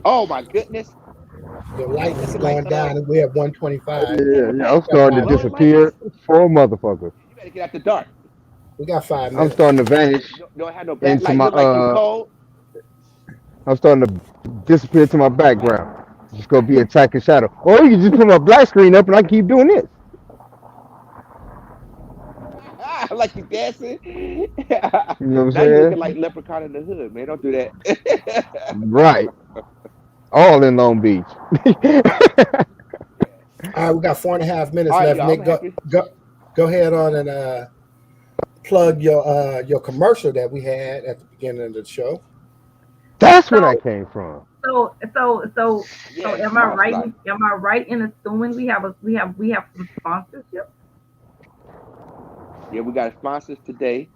Oh my goodness. Your Is lightness it like going down, and we have 125. Yeah, yeah, I'm Got starting to five glowing minutes. disappear lightness? for a motherfucker. You better get out the dark. We got 5 I'm minutes. starting to vanish You don't have no into backlight. my Look like you cold. I'm starting to disappear to my All right. background. Just gonna be attacking shadow. Or you can just put my black screen up and I keep doing this. Like you dancing. You know what I'm Now you looking saying? like Leprechaun in the Hood, man. Don't do that. Right. All in Long Beach. Yeah. All right, we got 4.5 minutes All right, left. y'all. I'm Nick, happy. go ahead on and plug your commercial that we had at the beginning of the show. That's where that So came from. so Yes, am I Moss right? Life. Am I right in assuming we have some sponsorship? Yeah, we got sponsors today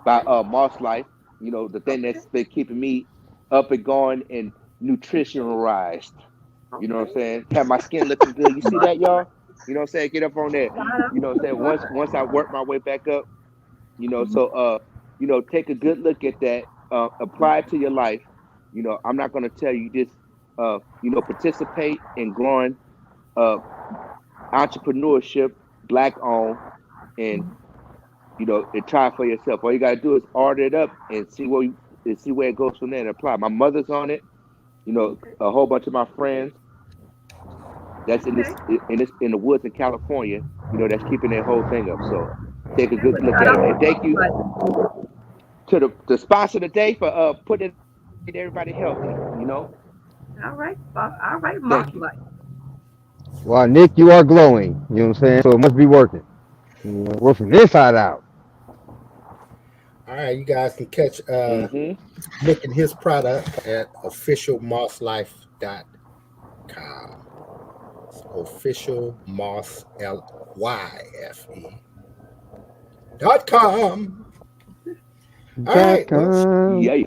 by Moss Life. You know, the thing Okay. that's been keeping me up and going and nutritionalized. You know what I'm Okay. saying? Have my skin looking good. You see Much that, y'all? You know what I'm saying? Get up on that. You know what I'm saying? love. Once I work my way back up, so take a good look at that, apply it to your life. I'm not going to tell you this, participate in growing uh entrepreneurship, black owned, and and try it for yourself. All you got to do is order it up and see where it goes from there and apply. My mother's on it. Okay. A whole bunch of my friends that's Okay. in the woods in California, that's keeping their whole thing up. So take a Okay. good Well, look shout at it. out to And thank Much you Life. to the sponsor today for putting everybody healthy. All right. All right. Much Thank you. Life. Well, Nick, you are glowing. You know what I'm saying? So it must be working. You know, work from the inside out. All right, you guys can catch Mm-hmm. Nick and his product at officialmosslife.com. It's officialmosslyfe.com. All Dot right, well, com. Yeah.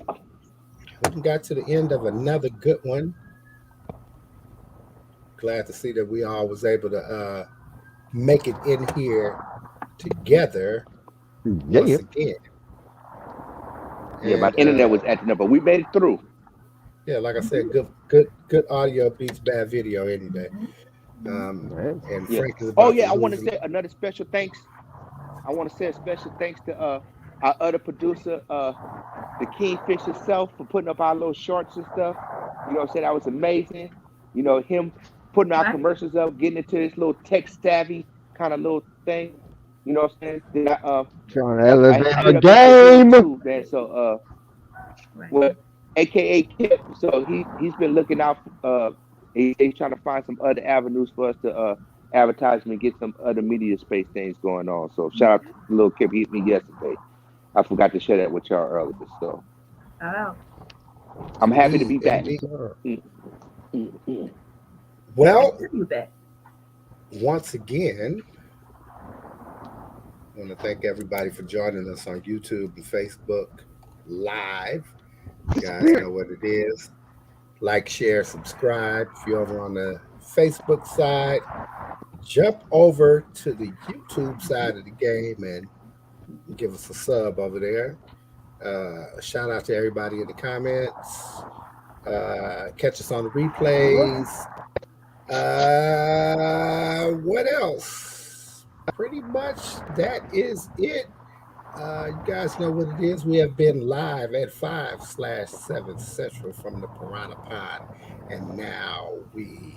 we got to the end of another good one. Glad to see that we all was able to make it in here together once Yeah. again. Yeah. My And internet was acting up, but we made it through. yeah, like I said, good audio beats bad video any day. Right. And Yeah. Frank is Oh about to yeah. I want to lose. say another special thanks. I want to say a special thanks to our other producer, the Kingfish himself, for putting up our little shorts and stuff. You know what I'm saying? That was amazing. Him putting our Nice. commercials up, getting into this little tech savvy kind of little thing. You know what I'm saying? Then Trying to I elevate have our it up into a video game. too, man. So Right. what AKA Kip. So he's been looking out he's trying to find some other avenues for us to advertisement, get some other media space things going on. So shout out to little Kip. He hit me yesterday. I forgot to share that with y'all earlier. So Shout out. I'm happy to Indeed, be back. indeed. Mm, mm, mm. Happy to Well, have you back. once again, I want to thank everybody for joining us on YouTube and Facebook Live. You guys Disappear. know what it is. Like, share, subscribe. If you're over on the Facebook side, jump over to the YouTube side of the game and give us a sub over there. Shout out to everybody in the comments. Catch us on the replays. What else? Pretty much that is it. You guys know what it is. We have been live at 5/7 Central from the Piranha Pod, and now we